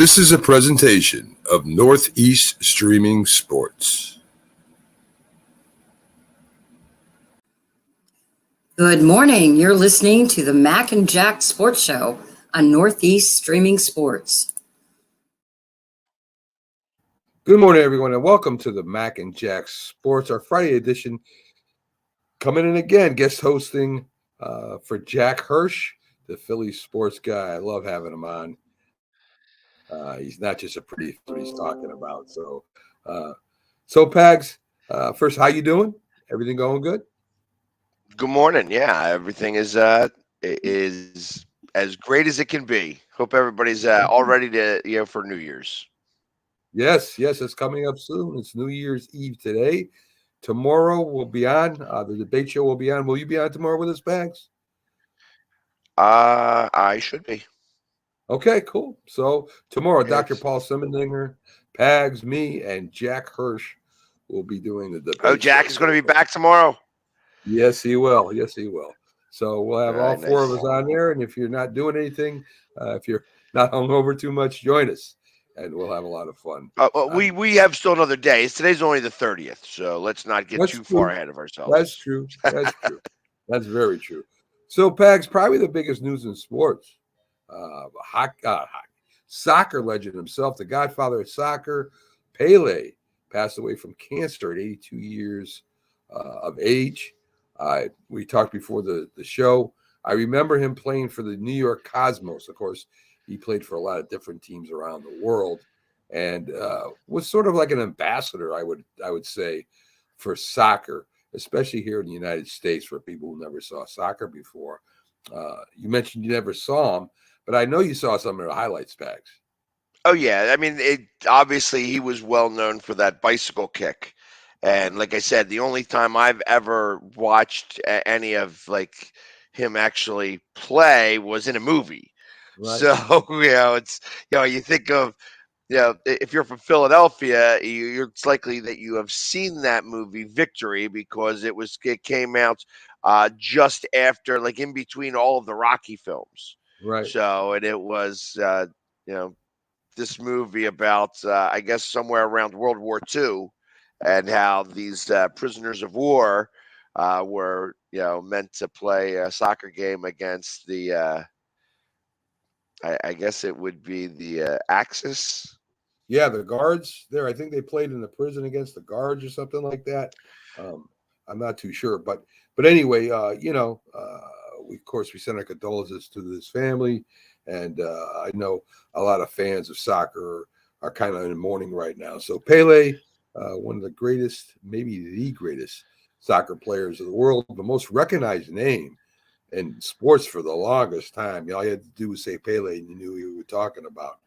This is a presentation of Northeast Streaming Sports. Good morning. You're listening to the Mac and Jack Sports Show on Northeast Streaming Sports. Good morning, everyone, and welcome to the Mac and Jack Sports, our Friday edition. Coming in again, guest hosting for Jack Hirsch, the Philly sports guy. I love having him on. He's not just a pretty what he's talking about. So Pags, first, how you doing? Everything going good? Good morning. Yeah, everything is as great as it can be. Hope everybody's all ready to for New Year's. Yes, it's coming up soon. It's New Year's Eve today. Tomorrow we'll be on. The debate show will be on. Will you be on tomorrow with us, Pags? I should be. Okay, cool. So tomorrow, Dr. Paul Simmendinger, Pags, me, and Jack Hirsch will be doing the debate. Oh, Jack is going to be back tomorrow? Yes, he will. So we'll have all four of nice. us on there. And if you're not doing anything, if you're not hungover too much, join us. And we'll have a lot of fun. We have still another day. Today's only the 30th, so let's not get too far ahead of ourselves. That's true. That's very true. So, Pags, probably the biggest news in sports. Soccer legend himself, the godfather of soccer, Pele, passed away from cancer at 82 years of age. We talked before the show. I remember him playing for the New York Cosmos. Of course, he played for a lot of different teams around the world, and was sort of like an ambassador, I would say, for soccer, especially here in the United States, for people who never saw soccer before. You mentioned you never saw him, but I know you saw some of the highlights, Pags. Oh yeah, I mean, obviously he was well known for that bicycle kick, and like I said, the only time I've ever watched any of like him actually play was in a movie. Right. So it's you think of if you're from Philadelphia, it's likely that you have seen that movie Victory because it came out just after, like in between all of the Rocky films. Right. So and it was this movie about I guess somewhere around World War II, and how these prisoners of war were meant to play a soccer game against the I guess it would be the Axis. Yeah, the guards there. I think they played in the prison against the guards or something like that. I'm not too sure, but anyway, we send our condolences to this family, and I know a lot of fans of soccer are kind of in mourning right now. So Pele, one of the greatest, maybe the greatest soccer players of the world, the most recognized name in sports for the longest time. All you had to do was say Pele, and you knew who you were talking about.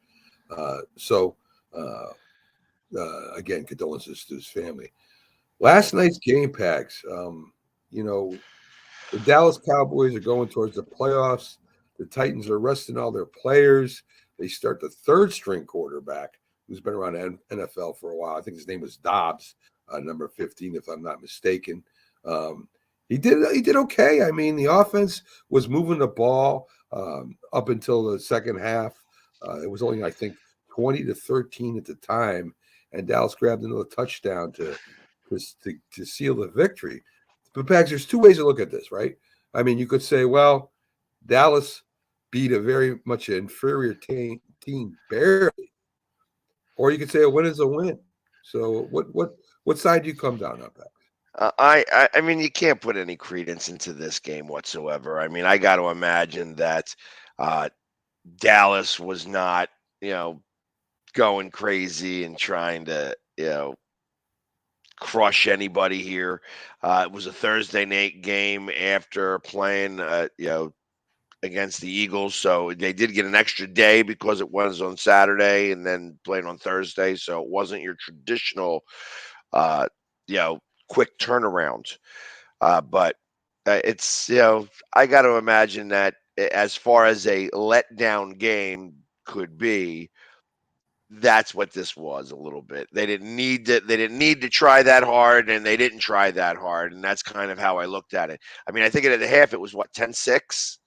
Again, condolences to his family. Last night's game, Pags. The Dallas Cowboys are going towards the playoffs. The Titans are resting all their players. They start the third string quarterback, who's been around the NFL for a while. I think his name was Dobbs, number 15, if I'm not mistaken. He did okay. I mean, the offense was moving the ball up until the second half. It was only, I think, 20-13 at the time, and Dallas grabbed another touchdown to seal the victory. But Pags, there's two ways to look at this, right? I mean, you could say, well, Dallas beat a very much inferior team barely, or you could say a win is a win. So, what side do you come down on, Pags? I mean, you can't put any credence into this game whatsoever. I mean, I got to imagine that Dallas was not, going crazy and trying to, crush anybody here. It was a Thursday night game after playing, against the Eagles. So they did get an extra day because it was on Saturday and then played on Thursday. So it wasn't your traditional, quick turnaround. But it's, I got to imagine that as far as a letdown game could be, that's what this was a little bit. They didn't need to try that hard, and they didn't try that hard. And that's kind of how I looked at it. I mean, I think at the half it was 10-6.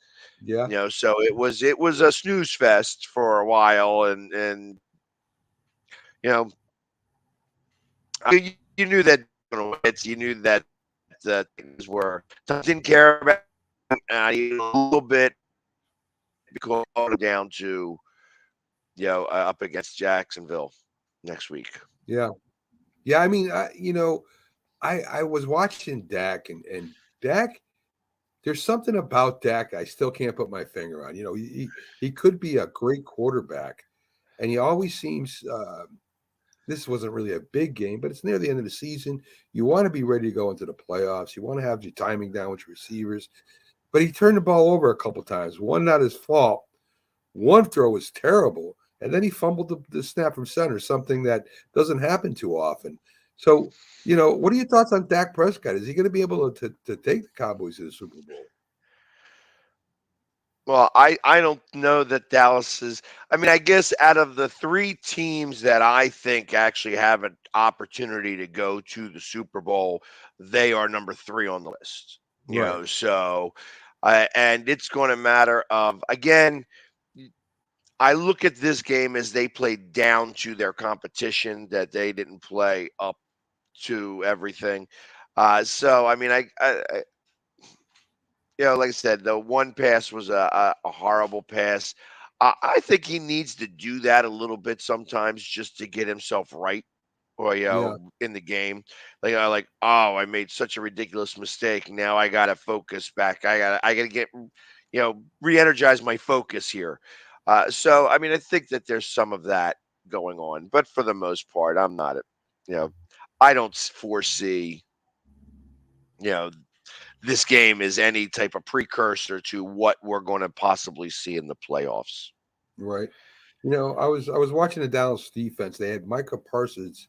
Yeah. So it was a snooze fest for a while, and you know you knew that you knew that things were didn't care about a little bit because down to up against Jacksonville next week. Yeah. Yeah. I mean, I was watching Dak and Dak. There's something about Dak I still can't put my finger on. He could be a great quarterback, and he always seems. This wasn't really a big game, but it's near the end of the season. You want to be ready to go into the playoffs. You want to have your timing down with your receivers. But he turned the ball over a couple times. One not his fault. One throw was terrible, and then he fumbled the snap from center, something that doesn't happen too often. So, what are your thoughts on Dak Prescott? Is he going to be able to take the Cowboys to the Super Bowl? Well, I don't know that Dallas is. I mean, I guess out of the three teams that I think actually have an opportunity to go to the Super Bowl, they are number three on the list. Right. So, and it's going to matter of again. I look at this game as they played down to their competition, that they didn't play up to everything. So I mean, like I said, the one pass was a horrible pass. I think he needs to do that a little bit sometimes just to get himself right, or Yeah. in the game. Oh, I made such a ridiculous mistake. Now I gotta focus back. I gotta get re-energize my focus here. So I mean, I think that there's some of that going on, but for the most part, I'm not. You know, I don't foresee. You know, this game is any type of precursor to what we're going to possibly see in the playoffs. Right. I was watching the Dallas defense. They had Micah Parsons.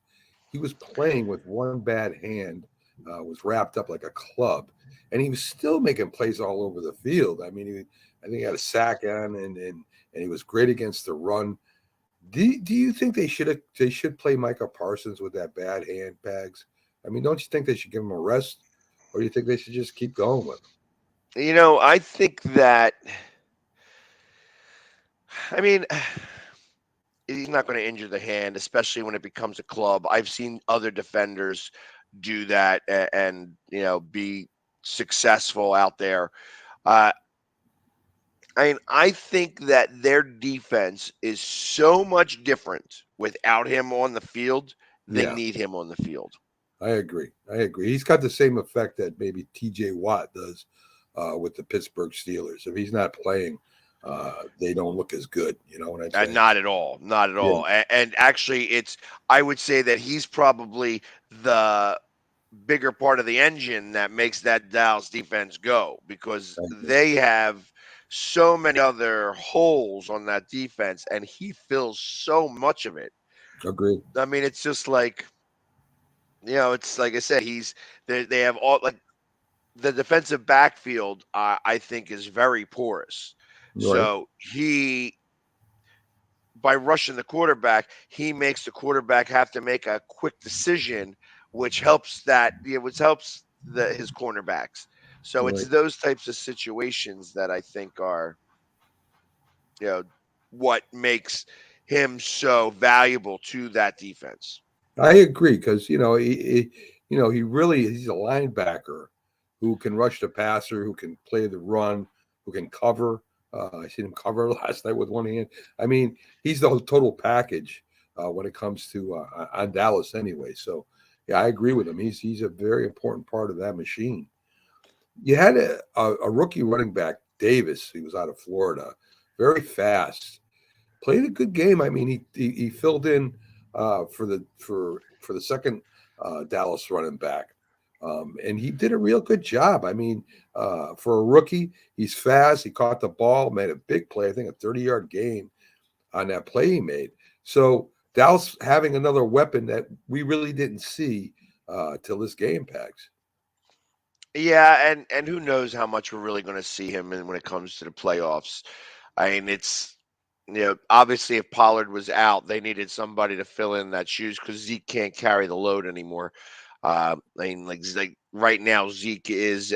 He was playing with one bad hand, was wrapped up like a club, and he was still making plays all over the field. I mean, I think he had a sack on, and he was great against the run. Do you think they should play Micah Parsons with that bad hand, Bags? I mean, don't you think they should give him a rest, or do you think they should just keep going with him? I think that. I mean, he's not going to injure the hand, especially when it becomes a club. I've seen other defenders do that and be successful out there. Uh, I think that their defense is so much different without him on the field. They Yeah. need him on the field. I agree. He's got the same effect that maybe T.J. Watt does with the Pittsburgh Steelers. If he's not playing, they don't look as good. You know what I'm saying? Not at all. Not at Yeah. all. And actually, I would say that he's probably the bigger part of the engine that makes that Dallas defense go, because they have so many other holes on that defense, and he fills so much of it. Agreed. I mean, it's just like, it's like I said, they have all, like, the defensive backfield, I think, is very porous. Right. So by rushing the quarterback, he makes the quarterback have to make a quick decision, which helps his cornerbacks. So it's Right. those types of situations that I think are, what makes him so valuable to that defense. I agree because he's a linebacker who can rush the passer, who can play the run, who can cover. I seen him cover last night with one hand. I mean, he's the total package when it comes to on Dallas anyway. So yeah, I agree with him. He's a very important part of that machine. You had a rookie running back, Davis. He was out of Florida, very fast. Played a good game. I mean, he filled in for the second Dallas running back, and he did a real good job. I mean, for a rookie, he's fast. He caught the ball, made a big play. I think a 30-yard gain on that play he made. So Dallas having another weapon that we really didn't see till this game, Pags. Yeah, and who knows how much we're really going to see him when it comes to the playoffs. I mean, it's obviously if Pollard was out, they needed somebody to fill in that shoes because Zeke can't carry the load anymore. I mean, like right now, Zeke is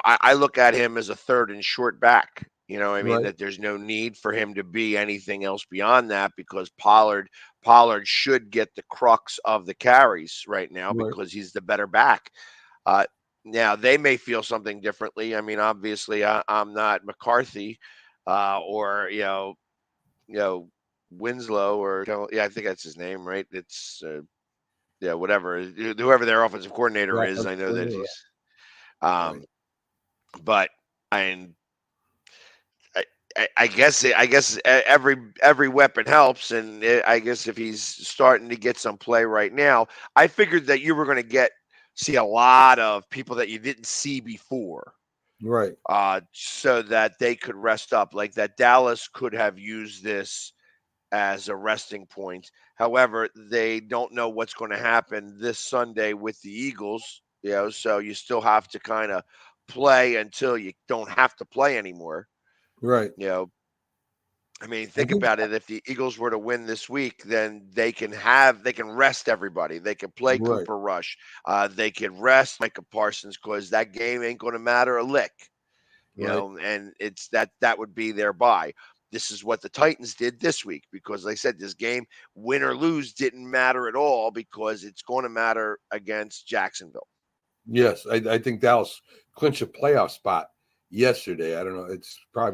I look at him as a third and short back. I mean, Right. that there's no need for him to be anything else beyond that because Pollard should get the crux of the carries right now Right. because he's the better back. Uh, Now they may feel something differently. I mean, obviously, I'm not McCarthy, or you know Winslow, or yeah, I think that's his name, right? It's yeah, whatever, whoever their offensive coordinator Yeah. is. I know that Right. he's, um, Right. but I I guess every weapon helps, and I guess if he's starting to get some play right now, I figured that you were going to see a lot of people that you didn't see before, Right. so that they could rest up. Like that Dallas could have used this as a resting point. However, they don't know what's going to happen this Sunday with the Eagles. So you still have to kind of play until you don't have to play anymore. Right. You know, I mean, I think think. about it. If the Eagles were to win this week, then they can rest everybody. They can play Right. Cooper Rush. They can rest Micah Parsons because that game ain't going to matter a lick. Right. And it's that would be their bye. This is what the Titans did this week because, like I said, this game, win or lose, didn't matter at all because it's going to matter against Jacksonville. Yes, I think Dallas clinched a playoff spot yesterday. I don't know. It's gonna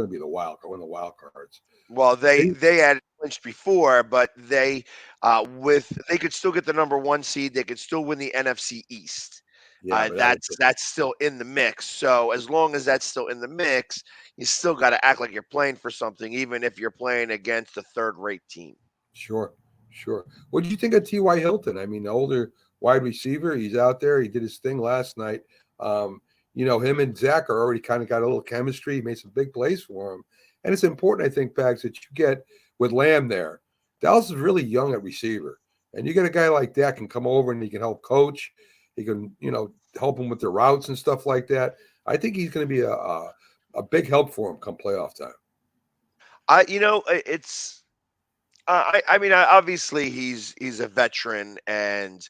be one of the wild cards. Well, they They- they had clinched before, but they could still get the number one seed. They could still win the NFC East. yeah, but that was That's still in the mix. So as long as that's still in the mix, you still got to act like you're playing for something, even if you're playing against a third-rate team. sure, sure. What did you think of T.Y. Hilton? I mean, the older wide receiver, he's out there. He did his thing last night. Him and Zach are already kind of got a little chemistry. He made some big plays for him. And it's important, I think, Pags, that you get with Lamb there. Dallas is really young at receiver. And you get a guy like that can come over and he can help coach. He can, help him with the routes and stuff like that. I think he's going to be a big help for him come playoff time. It's. I mean, obviously he's a veteran, and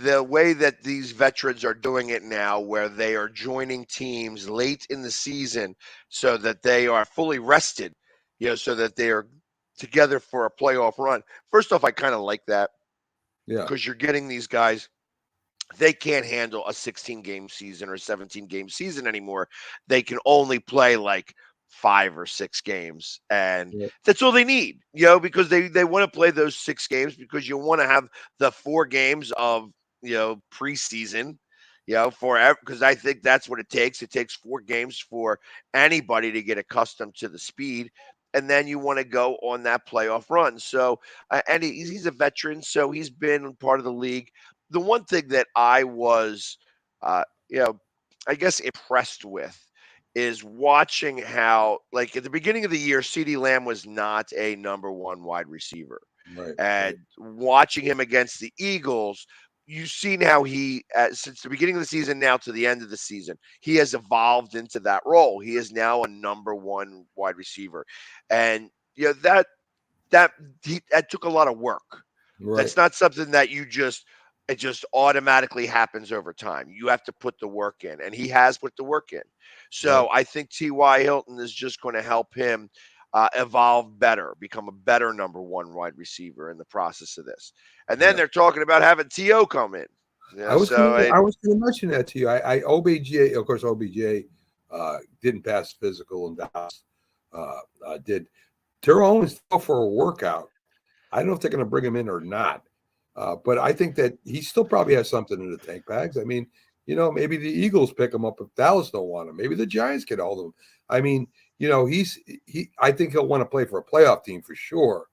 the way that these veterans are doing it now, where they are joining teams late in the season so that they are fully rested, so that they are together for a playoff run. First off, I kind of like that Yeah. because you're getting these guys. They can't handle a 16-game season or 17-game season anymore. They can only play like 5 or 6 games, and Yeah. that's all they need, because they want to play those 6 games because you want to have the 4 games of preseason, because I think that's what it takes. It takes 4 games for anybody to get accustomed to the speed, and then you want to go on that playoff run. So, and he's a veteran, so he's been part of the league. The one thing that I was, uh, you know, I guess impressed with is watching how, like at the beginning of the year, CeeDee Lamb was not a number one wide receiver, Right. Right. and watching him against the Eagles, you've seen how he, since the beginning of the season now to the end of the season, he has evolved into that role. He is now a number one wide receiver, and that that took a lot of work. Right. That's not something that it just automatically happens over time. You have to put the work in, and he has put the work in. Right. So I think T.Y. Hilton is just going to help him evolve better, become a better number one wide receiver in the process of this. And then Yeah. they're talking about having T.O. come in. I was gonna mention that to you. I OBJ, of course, OBJ didn't pass physical and Dallas did. Terrell Owens fell for a workout. I don't know if they're going to bring him in or not, but I think that he still probably has something in the tank bags. I mean, maybe the Eagles pick him up if Dallas don't want him. Maybe the Giants get hold of him. I mean, I think he'll want to play for a playoff team for sure.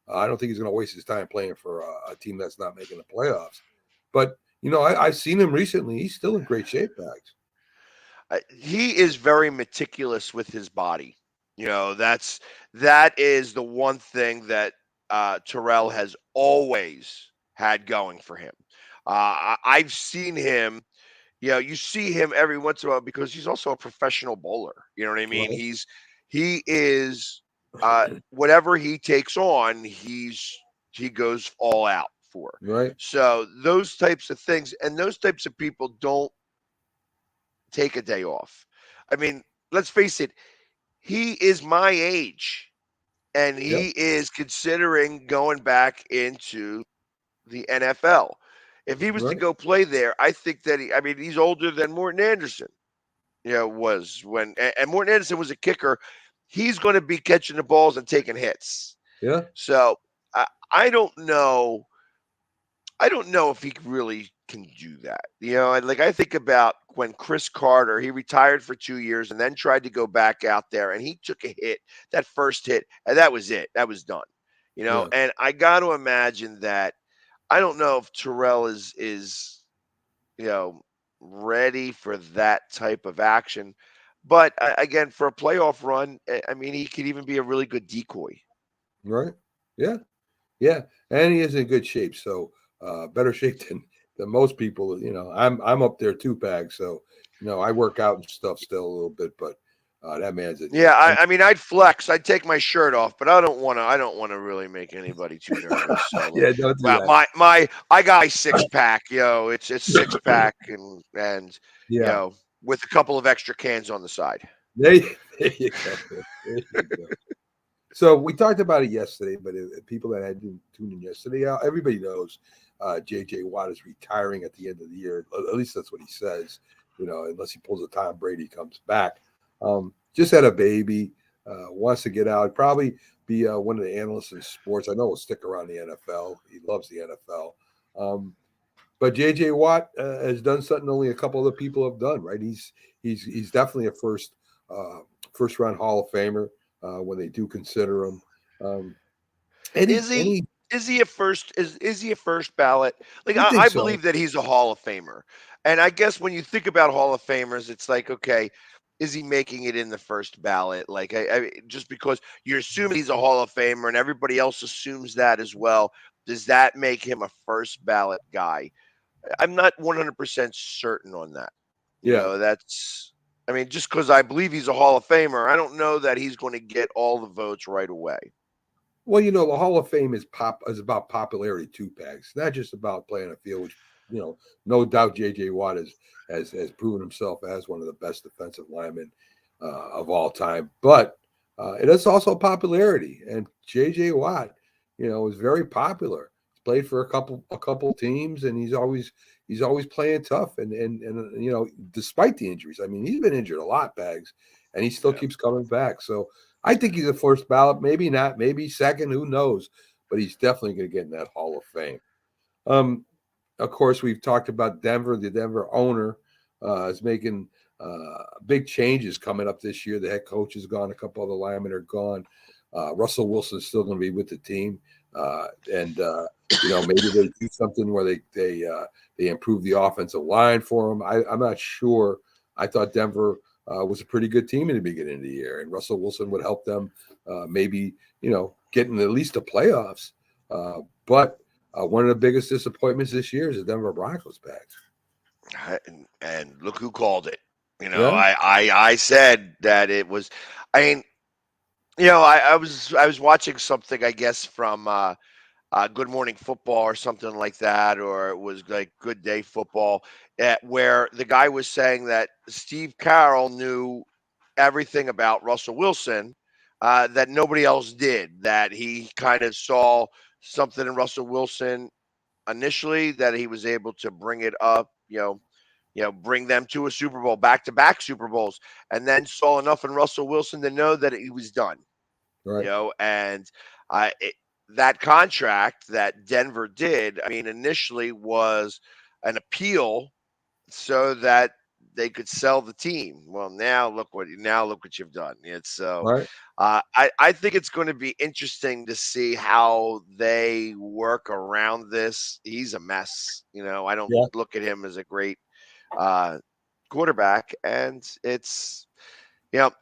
I don't think he's going to waste his time playing for a team that's not making the playoffs. But I've seen him recently. He's still in great shape, bags. He is very meticulous with his body. That is the one thing that Terrell has always had going for him. I've seen him. You see him every once in a while because he's also a professional bowler. You know what I mean? Right. He is whatever he takes on, he goes all out for. Right. So those types of things and those types of people don't take a day off. I mean, let's face it, he is my age, and Yep. he is considering going back into the NFL. If he was to Right. go play there, I think that he's older than Morton Anderson, was when, and Morton Anderson was a kicker. He's going to be catching the balls and taking hits. Yeah. So I don't know. I don't know if he really can do that. And like I think about when Chris Carter, he retired for 2 years and then tried to go back out there and he took a hit, that first hit, and that was it. That was done. Yeah. And I got to imagine that I don't know if Terrell is you know ready for that type of action. But again, for a playoff run, I mean, he could even be a really good decoy. Right. Yeah. Yeah. And he is in good shape. So better shape than most people. I'm up there too, Pag. So, I work out and stuff still a little bit, but that man's Yeah, I mean, I'd flex. I'd take my shirt off, but I don't want to. I don't want to really make anybody too nervous. So, yeah, don't do well, that. I got my 6 pack. It's 6 pack, and Yeah. with a couple of extra cans on the side. There you go. There you go. So we talked about it yesterday, but people that had tuned in yesterday, everybody knows J.J. Watt is retiring at the end of the year. At least that's what he says. Unless he pulls a Tom Brady, comes back. Just had a baby, wants to get out. Probably be one of the analysts in sports. I know he'll stick around the NFL. He loves the NFL. But J.J. Watt has done something only a couple other people have done. Right? He's definitely a first round Hall of Famer. When they do consider him. Is he? Is he a first? Is he a first ballot? Like I think I so. believe that he's a Hall of Famer, and I guess when you think about Hall of Famers, it's like, okay, is he making it in the first ballot? Like just because you're assuming he's a Hall of Famer and everybody else assumes that as well, does that make him a first ballot guy? I'm not 100% certain on that. Yeah. That's. I mean, just because I believe he's a Hall of Famer, I don't know that he's going to get all the votes right away. Well, the Hall of Fame is about popularity too, Pags. Not just about playing a field, which, no doubt J.J. Watt has proven himself as one of the best defensive linemen of all time. But it is also popularity. And J.J. Watt, is very popular. He's played for a couple teams, and he's always playing tough. And despite the injuries, I mean, he's been injured a lot, Pags, and he still keeps coming back. So I think he's a first ballot, maybe not, maybe second, who knows? But he's definitely going to get in that Hall of Fame. Of course, we've talked about Denver. The Denver owner is making big changes coming up this year. The head coach is gone. A couple of the linemen are gone. Russell Wilson's still going to be with the team. And maybe they do something where they improve the offensive line for him. I'm not sure. I thought Denver was a pretty good team in the beginning of the year, and Russell Wilson would help them maybe, getting at least the playoffs. But one of the biggest disappointments this year is the Denver Broncos back. And look who called it. Yeah. I said that it was. I mean, I was watching something, I guess, from Good Morning Football or something like that, or it was like Good Day Football, where the guy was saying that Steve Carroll knew everything about Russell Wilson that nobody else did, that he kind of saw something in Russell Wilson initially that he was able to bring it up, bring them to a Super Bowl, back-to-back Super Bowls, and then saw enough in Russell Wilson to know that he was done. Right. And that contract that Denver did, I mean, initially was an appeal so that they could sell the team. Well, now look what you've done. It's so. Right. I think it's going to be interesting to see how they work around this. He's a mess. I don't Yeah. look at him as a great quarterback, and it's.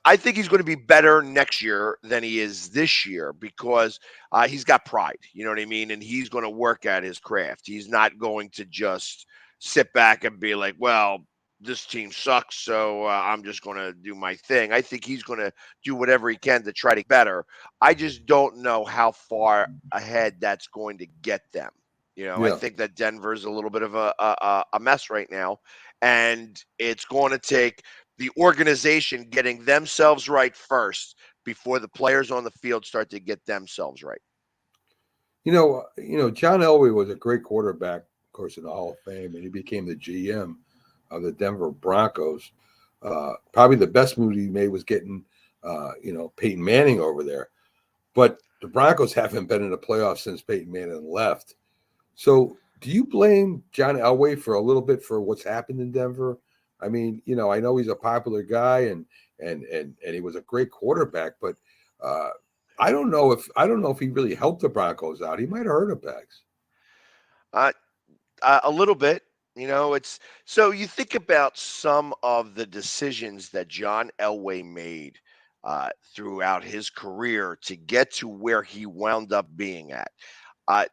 I think he's going to be better next year than he is this year because he's got pride. You know what I mean? And he's going to work at his craft. He's not going to just sit back and be like, well, this team sucks, so I'm just going to do my thing. I think he's going to do whatever he can to try to get better. I just don't know how far ahead that's going to get them. I Yeah. think that Denver's a little bit of a mess right now, and it's going to take the organization getting themselves right first before the players on the field start to get themselves right. John Elway was a great quarterback, of course, in the Hall of Fame, and he became the GM of the Denver Broncos. Probably the best move he made was getting, Peyton Manning over there. But the Broncos haven't been in the playoffs since Peyton Manning left. So, do you blame John Elway for a little bit for what's happened in Denver? I mean, I know he's a popular guy and he was a great quarterback, but I don't know if he really helped the Broncos out. He might have hurt them, Bags. Uh, a little bit. It's so you think about some of the decisions that John Elway made throughout his career to get to where he wound up being at. Uh,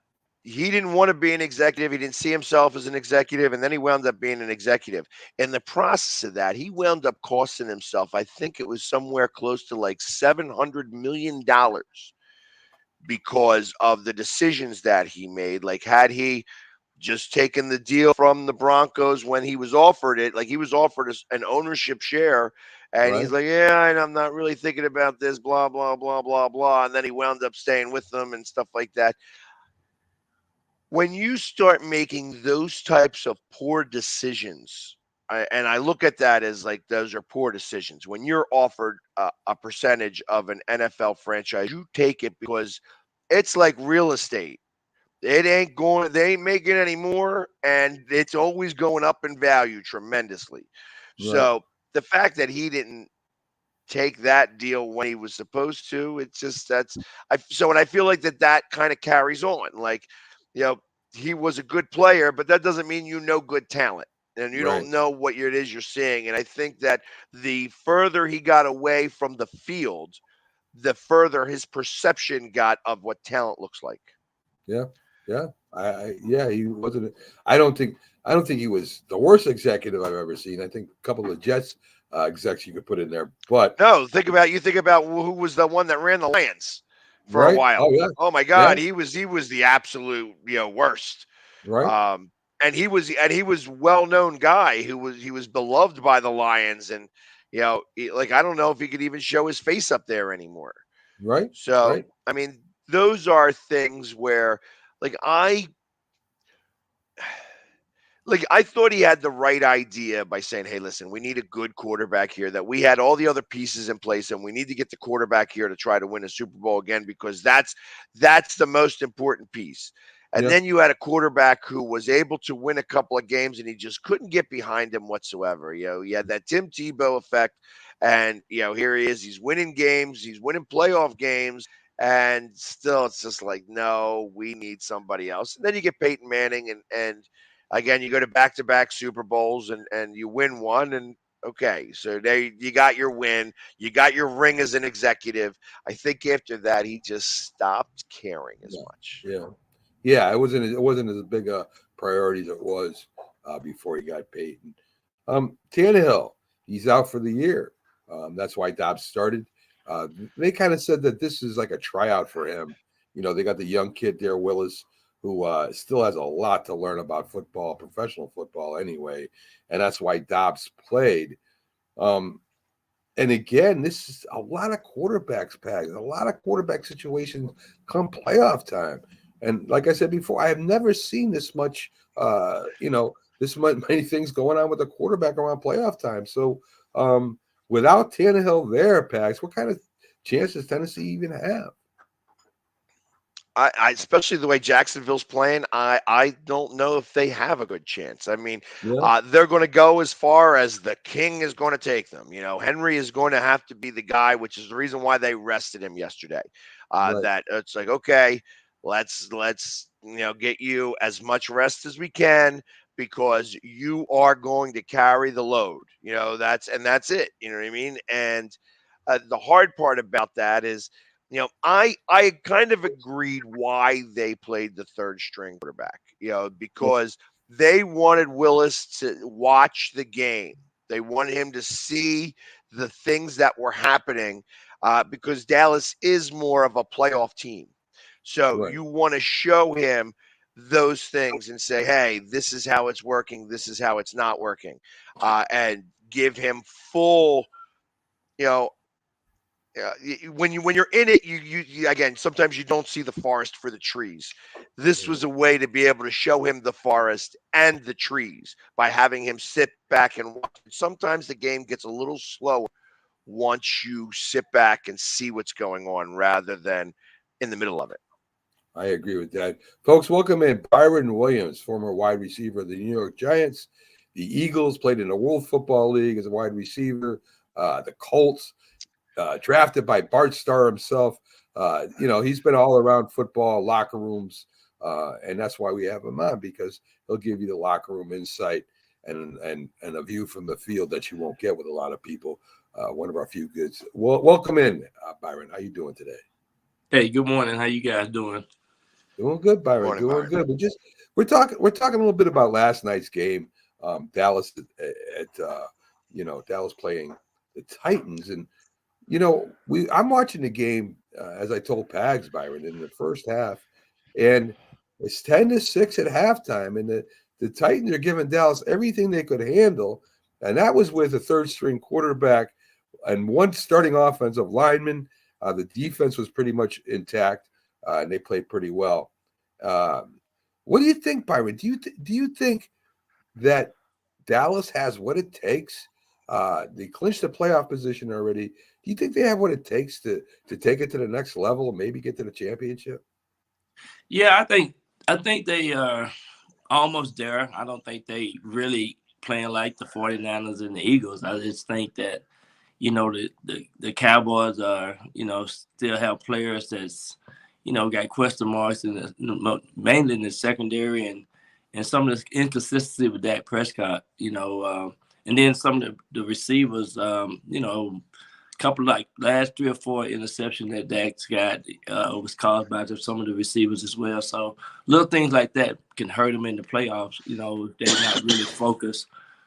he didn't want to be an executive. He didn't see himself as an executive, and then he wound up being an executive. In the process of that, he wound up costing himself, I think it was somewhere close to like $700 million because of the decisions that he made. Like, had he just taken the deal from the Broncos when he was offered it, like he was offered an ownership share, and he's Right? like, yeah, and I'm not really thinking about this, blah, blah, blah, blah, blah. And then he wound up staying with them and stuff like that. When you start making those types of poor decisions, and I look at that as like those are poor decisions. When you're offered a percentage of an NFL franchise, you take it because it's like real estate. They ain't making any more, and it's always going up in value tremendously. Right. So the fact that he didn't take that deal when he was supposed to, it's just and I feel like that kind of carries on. Like, you know, he was a good player, but that doesn't mean good talent. And you Right. don't know what it is you're seeing. And I think that the further he got away from the field, the further his perception got of what talent looks like. Yeah. Yeah. Yeah, he wasn't. I don't think he was the worst executive I've ever seen. I think a couple of Jets execs you could put in there, but No, think about who was the one that ran the Lions for a right. while. Oh yeah. Oh my Yeah. God, he was the absolute worst. Right. Um, and he was well-known guy he was beloved by the Lions, and like I don't know if he could even show his face up there anymore. Right. So Right. I mean, those are things where like I thought he had the right idea by saying, "Hey, listen, we need a good quarterback here. That we had all the other pieces in place, and we need to get the quarterback here to try to win a Super Bowl again because that's the most important piece." And Yeah. then you had a quarterback who was able to win a couple of games, and he just couldn't get behind him whatsoever. He had that Tim Tebow effect, and here he is. He's winning games. He's winning playoff games. And still, it's just like, no, we need somebody else. And then you get Peyton Manning, and again, you go to back-to-back Super Bowls and you win one, and okay, so there you got your win, you got your ring as an executive. I think after that he just stopped caring as Yeah. much. Yeah. Yeah. It wasn't as big a priority as it was before he got Peyton. Tannehill, he's out for the year. That's why Dobbs started. They kind of said that this is like a tryout for him. They got the young kid there, Willis, who still has a lot to learn about football, professional football anyway, and that's why Dobbs played. Um, and again, this is a lot of quarterbacks, Pags, a lot of quarterback situations come playoff time. And like I said before, I have never seen this much, this many things going on with a quarterback around playoff time. So without Tannehill there, Pags, what kind of chances Tennessee even have? I especially the way Jacksonville's playing, I don't know if they have a good chance. I mean, Yeah, they're going to go as far as the king is going to take them. Henry is going to have to be the guy, which is the reason why they rested him yesterday. right, That it's like, okay, let's get you as much rest as we can because you are going to carry the load. That's it. You know what I mean? And the hard part about that is I kind of agreed why they played the third string quarterback, yeah, because they wanted Willis to watch the game. They wanted him to see the things that were happening because Dallas is more of a playoff team. So right, you want to show him those things and say, hey, this is how it's working, this is how it's not working, and give him full, you know, when you're in it, you again, sometimes you don't see the forest for the trees. This was a way to be able to show him the forest and the trees by having him sit back and watch. Sometimes the game gets a little slower once you sit back and see what's going on rather than in the middle of it. I agree with that. Folks, welcome in Byron Williams, former wide receiver of the New York Giants. The Eagles, played in the World Football League as a wide receiver. The Colts, drafted by Bart Starr himself. He's been all around football, locker rooms, and that's why we have him on, because he'll give you the locker room insight and a view from the field that you won't get with a lot of people. One of our few goods. Well, welcome in, Byron. How you doing today? Hey, good morning. How you guys doing? Doing good, Byron. Morning, Doing Byron. good. We're talking a little bit about last night's game. Dallas Dallas playing the Titans, and I'm watching the game, as I told Pags, Byron, in the first half, and it's 10-6 at halftime, and the Titans are giving Dallas everything they could handle, and that was with a third-string quarterback and one starting offensive lineman. The defense was pretty much intact, and they played pretty well. What do you think, Byron? Do you think that Dallas has what it takes? They clinched the playoff position already. Do you think they have what it takes to take it to the next level and maybe get to the championship? Yeah, I think they are almost there. I don't think they really playing like the 49ers and the Eagles. I just think that, the Cowboys are, still have players that's, got question marks mainly in the secondary and some of the inconsistency with Dak Prescott, and then some of the receivers, couple like last 3 or 4 interceptions that Dak's got was caused by some of the receivers as well. So little things like that can hurt them in the playoffs. They're not really focused.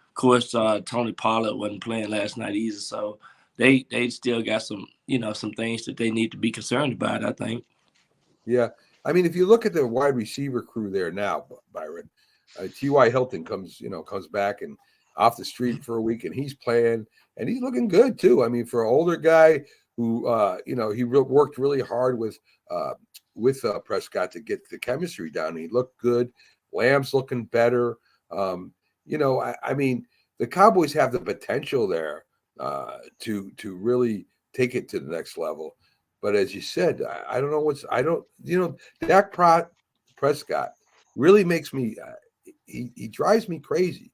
Of course, Tony Pollard wasn't playing last night either, so they still got some some things that they need to be concerned about, I think. Yeah, I mean, if you look at the wide receiver crew there now, Byron, T.Y. Hilton comes back and off the street for a week, and he's playing, and he's looking good too. I mean, for an older guy who, he worked really hard with Prescott to get the chemistry down. He looked good. Lamb's looking better. I mean, the Cowboys have the potential there to really take it to the next level. But as you said, I don't know Dak Prescott really makes me, he drives me crazy.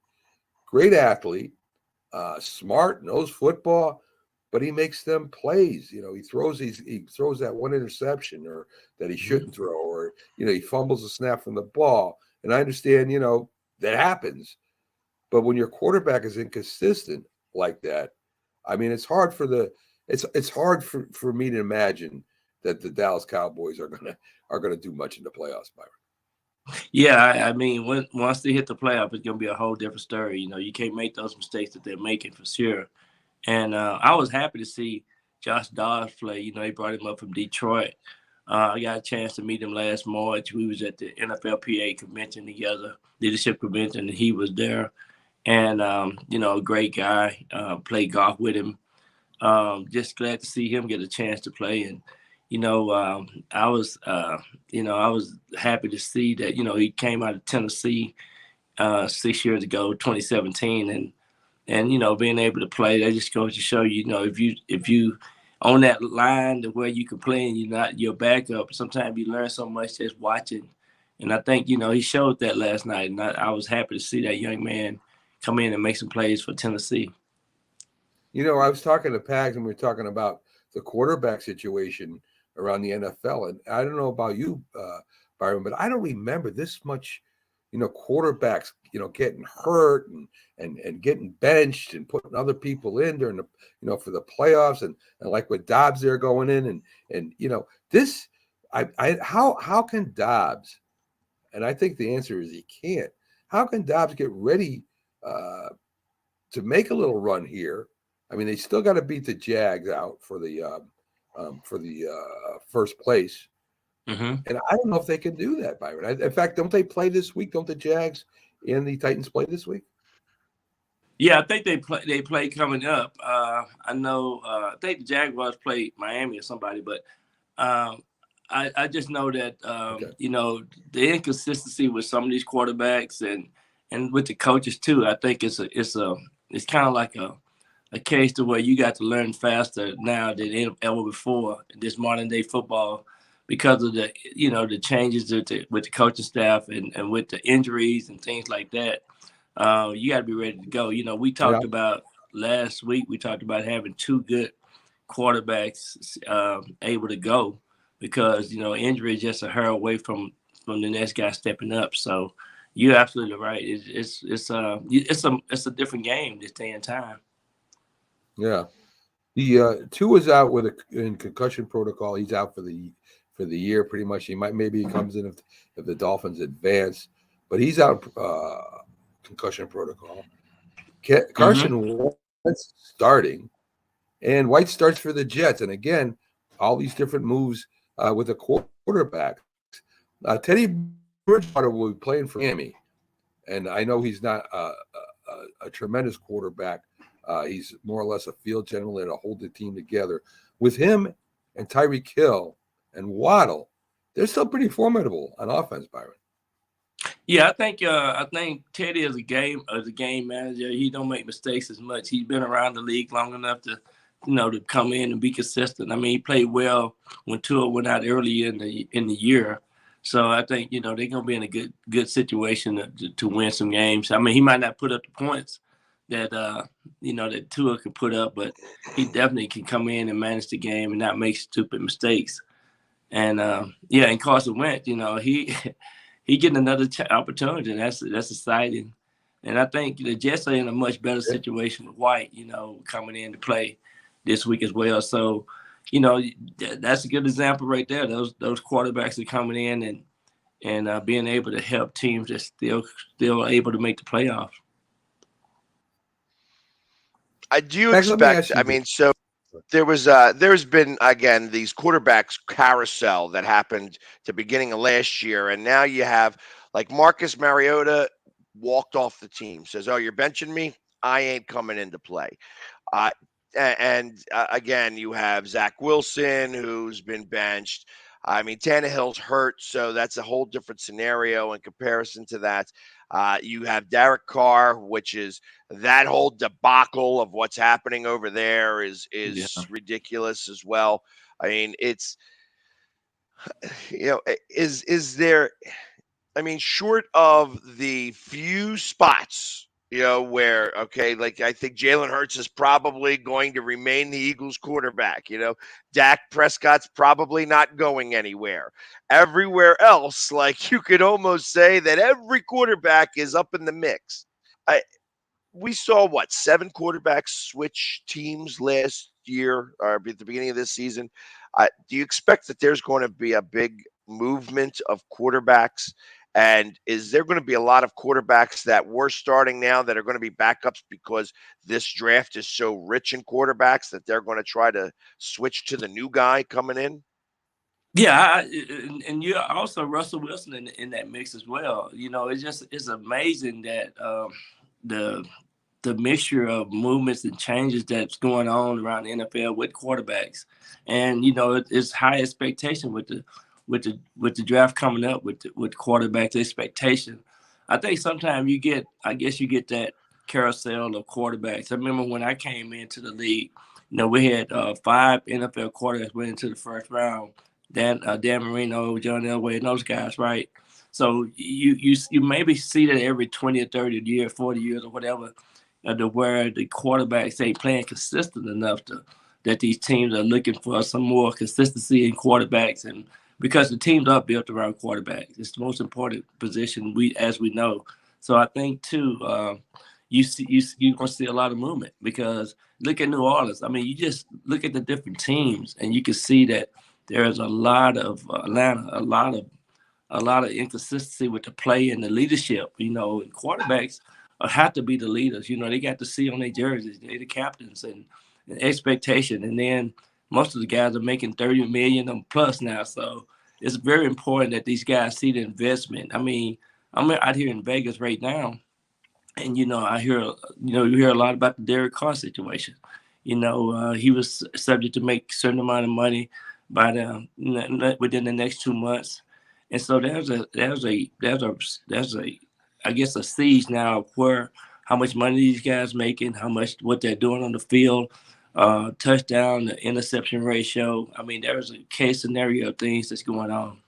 Great athlete, smart, knows football, but he makes them plays. He throws that one interception or that he shouldn't throw, or he fumbles a snap from the ball. And I understand, that happens. But when your quarterback is inconsistent like that, I mean, it's hard for me to imagine that the Dallas Cowboys are gonna do much in the playoffs, Byron. Yeah, I mean, once they hit the playoff, it's gonna be a whole different story. You can't make those mistakes that they're making for sure. And I was happy to see Josh Dobbs play. They brought him up from Detroit. I got a chance to meet him last March. We was at the NFLPA convention together, leadership convention, and he was there. And a great guy. Played golf with him. Just glad to see him get a chance to play. And I was happy to see that he came out of Tennessee 6 years ago, 2017, and being able to play. That just goes to show if you on that line to where you can play and you're not your backup. Sometimes you learn so much just watching. And I think he showed that last night, and I was happy to see that young man come in and make some plays for Tennessee. I was talking to Pags, and we were talking about the quarterback situation around the NFL. And I don't know about you, Byron, but I don't remember this much, quarterbacks, getting hurt and getting benched and putting other people in during the, for the playoffs, and like with Dobbs there going in and this, how can Dobbs, and I think the answer is he can't. How can Dobbs get ready to make a little run here? I mean, they still got to beat the Jags out for the first place. Mm-hmm. And I don't know if they can do that, Byron. In fact, don't they play this week? Don't the Jags and the Titans play this week? Yeah, I think they play. They play coming up. I know. I think the Jaguars play Miami or somebody, but I just know that Okay. the inconsistency with some of these quarterbacks and with the coaches too. I think it's kind of like a case to where you got to learn faster now than ever before in this modern day football because of the changes with the coaching staff and with the injuries and things like that. You got to be ready to go. We talked about last week. We talked about having two good quarterbacks able to go because injury is just a hair away from the next guy stepping up. So you're absolutely right. It's a different game this day and time. Yeah. The Tua is out in concussion protocol. He's out for the year pretty much. Maybe he comes in if the Dolphins advance, but he's out concussion protocol. Carson Wentz starting, and White starts for the Jets. And again, all these different moves with the quarterback. Teddy Bridgewater will be playing for Miami, and I know he's not a tremendous quarterback. He's more or less a field general to hold the team together. With him and Tyreek Hill and Waddle, they're still pretty formidable on offense, Byron. Yeah, I think Teddy is a game manager. He don't make mistakes as much. He's been around the league long enough to come in and be consistent. I mean, he played well when Tua went out early in the year. So I think they're gonna be in a good situation to win some games. I mean, he might not put up the points that that Tua could put up, but he definitely can come in and manage the game and not make stupid mistakes. And and Carson Wentz, he getting another opportunity, and that's exciting. And I think the Jets are in a much better situation with White, coming in to play this week as well. So, that's a good example right there. Those quarterbacks are coming in and being able to help teams that's still able to make the playoffs. I do expect. I mean, so there's been again these quarterbacks carousel that happened at the beginning of last year, and now you have like Marcus Mariota walked off the team, says, "Oh, you're benching me? I ain't coming into play." Again, you have Zach Wilson who's been benched. I mean, Tannehill's hurt, so that's a whole different scenario in comparison to that. You have Derek Carr, which is that whole debacle of what's happening over there is ridiculous as well. I mean, it's is there? I mean, short of the few spots, where, okay, like I think Jalen Hurts is probably going to remain the Eagles quarterback. Dak Prescott's probably not going anywhere. Everywhere else, like you could almost say that every quarterback is up in the mix. We saw 7 quarterbacks switch teams last year or at the beginning of this season. Do you expect that there's going to be a big movement of quarterbacks? And is there going to be a lot of quarterbacks that we're starting now that are going to be backups because this draft is so rich in quarterbacks that they're going to try to switch to the new guy coming in? Yeah, and you're also Russell Wilson in that mix as well. It's amazing that the mixture of movements and changes that's going on around the NFL with quarterbacks, and it's high expectation with the draft coming up with quarterbacks expectation. I think sometimes you get that carousel of quarterbacks. I remember when I came into the league, we had 5 NFL quarterbacks went into the first round. Dan Marino, John Elway, and those guys, right? So you maybe see that every 20 or 30 years, 40 years or whatever, to where the quarterbacks ain't playing consistent enough that these teams are looking for some more consistency in quarterbacks, and because the teams are built around quarterbacks. It's the most important position as we know. So I think too, you're gonna see a lot of movement because look at New Orleans. I mean, you just look at the different teams and you can see that there's a lot of Atlanta, a lot of inconsistency with the play and the leadership. And quarterbacks have to be the leaders. They got to see on their jerseys, they're the captains and expectation. And then most of the guys are making $30 million plus now. So it's very important that these guys see the investment. I mean, I'm out here in Vegas right now, and I hear you hear a lot about the Derek Carr situation. He was subject to make a certain amount of money by within the next 2 months, and so there's a I guess a siege now of where how much money these guys making, what they're doing on the field, touchdown, the interception ratio. I mean, there's a case scenario of things that's going on.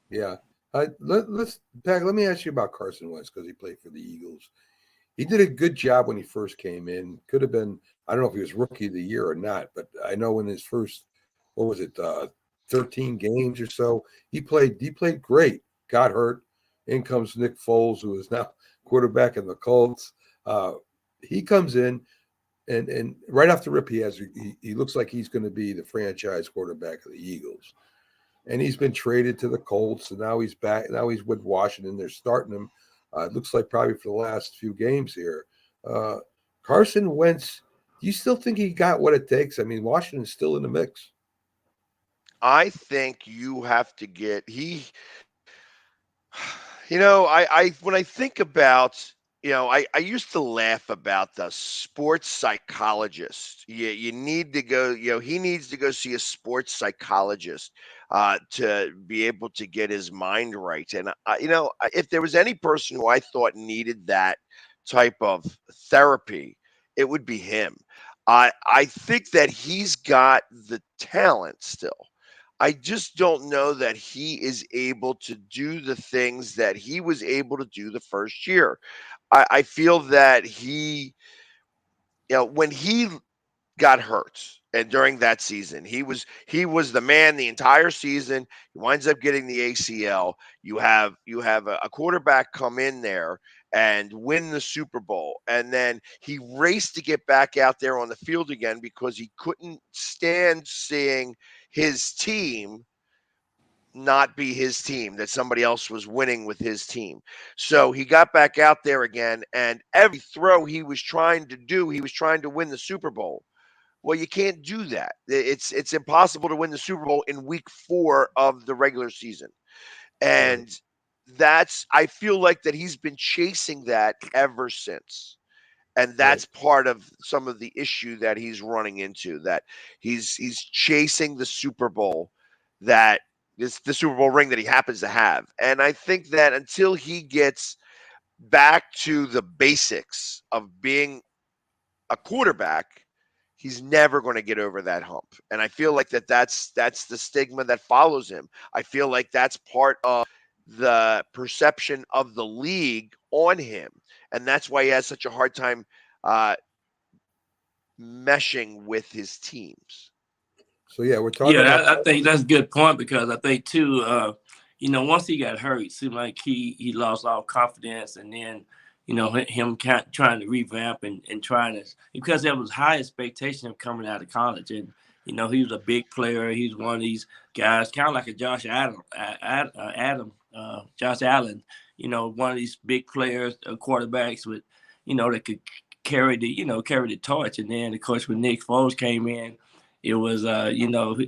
Yeah. Let me ask you about Carson Wentz because he played for the Eagles. He did a good job when he first came in. Could have been, I don't know if he was rookie of the year or not, but I know in his first, 13 games or so, he played great. Got hurt. In comes Nick Foles, who is now quarterback in the Colts. He comes in and right off the rip, he looks like he's going to be the franchise quarterback of the Eagles. And he's been traded to the Colts, and now he's back. Now he's with Washington. They're starting him. It looks like probably for the last few games here. Carson Wentz, do you still think he got what it takes? I mean, Washington's still in the mix. I think you have to get I when I think about, I used to laugh about the sports psychologist. You need to go, he needs to go see a sports psychologist to be able to get his mind right. And if there was any person who I thought needed that type of therapy, it would be him. I think that he's got the talent still. I just don't know that he is able to do the things that he was able to do the first year. I feel that when he got hurt and during that season, he was the man the entire season. He winds up getting the ACL. You have a quarterback come in there and win the Super Bowl, and then he raced to get back out there on the field again because he couldn't stand seeing his team not be his team, that somebody else was winning with his team. So he got back out there again, and every throw he was trying to do, he was trying to win the Super Bowl. Well, you can't do that. It's impossible to win the Super Bowl in week 4 of the regular season. And I feel like that he's been chasing that ever since. And that's part of some of the issue that he's running into, that he's chasing the Super Bowl, that is the Super Bowl ring that he happens to have. And I think that until he gets back to the basics of being a quarterback, he's never going to get over that hump. And I feel like that's the stigma that follows him. I feel like that's part of the perception of the league on him. And that's why he has such a hard time meshing with his teams. So, yeah, we're talking about. I think that's a good point, because I think, too, once he got hurt, it seemed like he lost all confidence. And then, him trying to revamp and trying to, because there was high expectation of coming out of college. And, he was a big player. He's one of these guys, kind of like a Josh Allen, one of these big players, quarterbacks with, that could carry the torch. And then, of course, when Nick Foles came in, it was,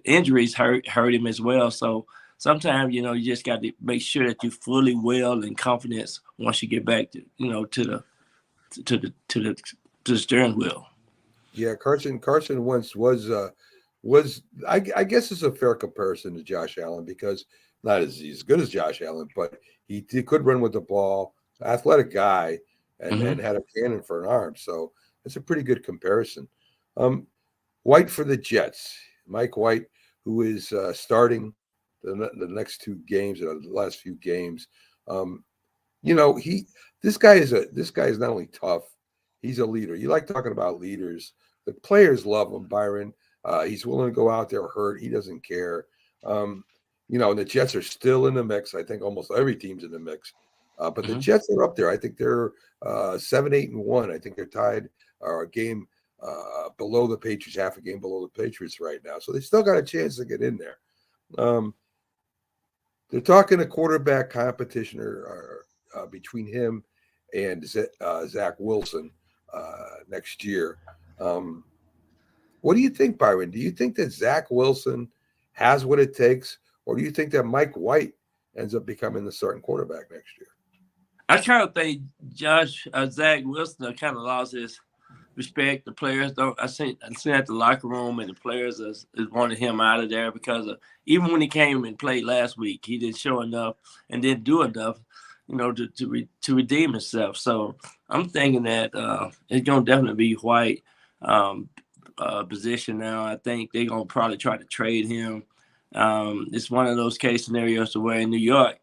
injuries hurt him as well. So sometimes, you just got to make sure that you're fully well and confident once you get back to, to the steering wheel. Yeah, Carson Wentz was I guess it's a fair comparison to Josh Allen, because not as good as Josh Allen, but he could run with the ball, athletic guy, and had a cannon for an arm. So it's a pretty good comparison. White for the Jets, Mike White, who is starting the next 2 games, the last few games. This guy is not only tough, he's a leader. You like talking about leaders. The players love him, Byron. He's willing to go out there hurt. He doesn't care. And the Jets are still in the mix. I think almost every team's in the mix. But the Jets are up there. I think they're 7-8-1. I think they're tied a game below the Patriots, half a game below the Patriots right now. So they still got a chance to get in there. They're talking a quarterback competition between him and Zach Wilson next year. What do you think, Byron? Do you think that Zach Wilson has what it takes, or do you think that Mike White ends up becoming the starting quarterback next year? I kind of think Zach Wilson kind of lost his respect. The players don't. I seen at the locker room, and the players is wanting him out of there because even when he came and played last week, he didn't show enough and didn't do enough, to redeem himself. So I'm thinking that it's gonna definitely be White position now. I think they're gonna probably try to trade him. It's one of those case scenarios to where in New York,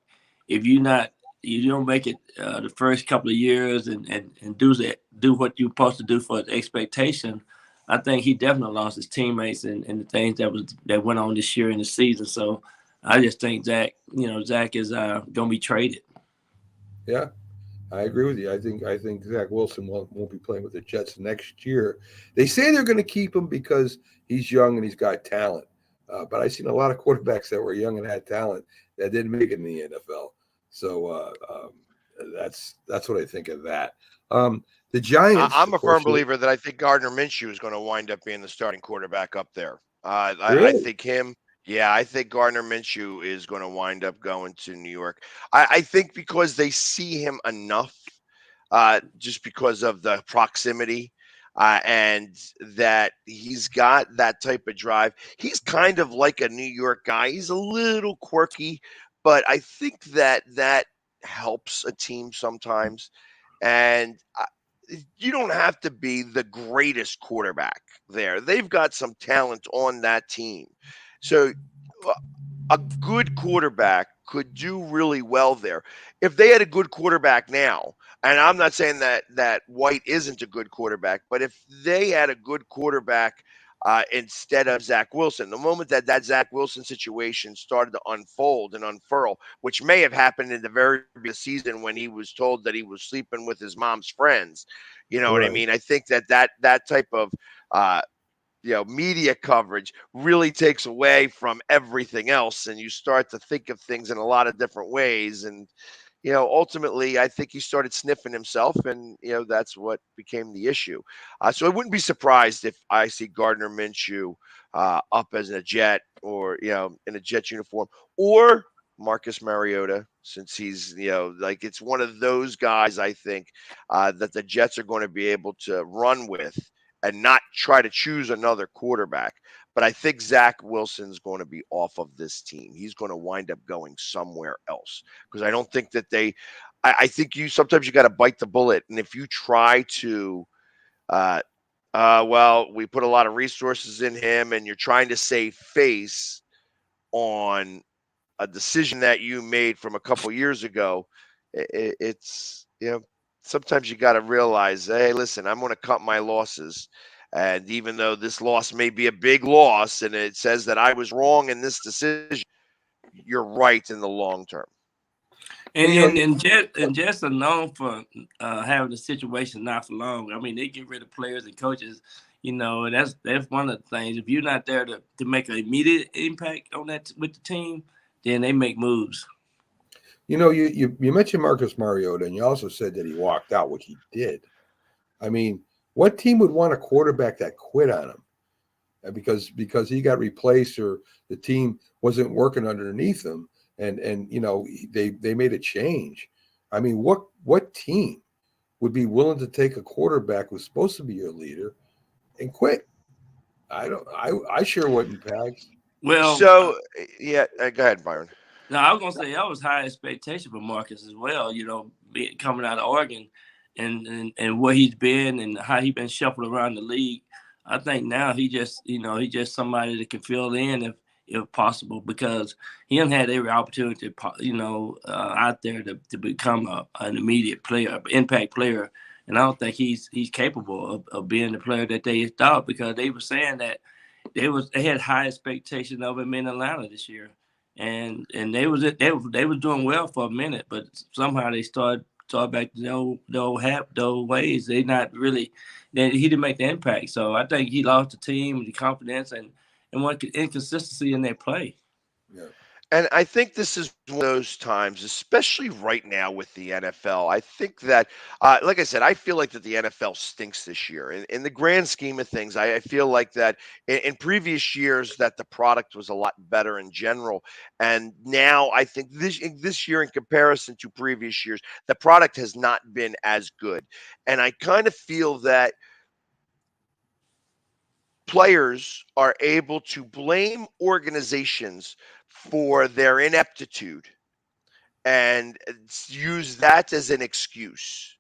if you don't make it the first couple of years and do what you're supposed to do for the expectation, I think he definitely lost his teammates and the things that went on this year in the season. So I just think Zach is gonna be traded. Yeah, I agree with you. I think Zach Wilson won't be playing with the Jets next year. They say they're going to keep him because he's young and he's got talent. But I've seen a lot of quarterbacks that were young and had talent that didn't make it in the NFL. So that's what I think of that. The Giants. I'm a firm believer that I think Gardner Minshew is going to wind up being the starting quarterback up there. Really? I think him. Yeah, I think Gardner Minshew is going to wind up going to New York. I think because they see him enough, just because of the proximity, and that he's got that type of drive. He's kind of like a New York guy. He's a little quirky, but I think that helps a team sometimes. And you don't have to be the greatest quarterback there. They've got some talent on that team. So a good quarterback could do really well there. If they had a good quarterback now, and I'm not saying that White isn't a good quarterback, but if they had a good quarterback instead of Zach Wilson, the moment that Zach Wilson situation started to unfold and unfurl, which may have happened in the very beginning of the season when he was told that he was sleeping with his mom's friends, you know what I mean? I think that type of media coverage really takes away from everything else, and you start to think of things in a lot of different ways. And ultimately, I think he started sniffing himself, and that's what became the issue. So I wouldn't be surprised if I see Gardner Minshew up as a Jet, or in a Jets uniform, or Marcus Mariota, since he's it's one of those guys I think that the Jets are going to be able to run with and not try to choose another quarterback. But I think Zach Wilson's going to be off of this team. He's going to wind up going somewhere else, because I don't think that I think sometimes you got to bite the bullet. And if you try to, we put a lot of resources in him, and you're trying to save face on a decision that you made from a couple years ago, it's sometimes you got to realize, hey, listen, I'm going to cut my losses. And even though this loss may be a big loss and it says that I was wrong in this decision, you're right in the long term. And Jets are known for having the situation not for long. I mean, they get rid of players and coaches, and that's one of the things. If you're not there to make an immediate impact on that with the team, then they make moves. You mentioned Marcus Mariota, and you also said that he walked out, which he did. I mean, what team would want a quarterback that quit on him because he got replaced, or the team wasn't working underneath him, and they made a change? I mean, what team would be willing to take a quarterback who's supposed to be your leader and quit? I sure wouldn't, Pags. Well, so go ahead, Byron. No, I was gonna say that was high expectation for Marcus as well. Coming out of Oregon, and where he's been and how he's been shuffled around the league. I think now he's just somebody that can fill in if possible, because he hasn't had every opportunity, out there to become an immediate player, impact player. And I don't think he's capable of being the player that they thought, because they were saying that they had high expectation of him in Atlanta this year. And they was doing well for a minute, but somehow they started back to the old ways. He didn't make the impact. So I think he lost the team, the confidence, and one inconsistency in their play. Yeah. And I think this is one of those times, especially right now with the NFL. I think that, like I said, I feel like that the NFL stinks this year. In the grand scheme of things, I feel like that in previous years that the product was a lot better in general, and now I think this year, in comparison to previous years, the product has not been as good. And I kind of feel that players are able to blame organizations for their ineptitude and use that as an excuse,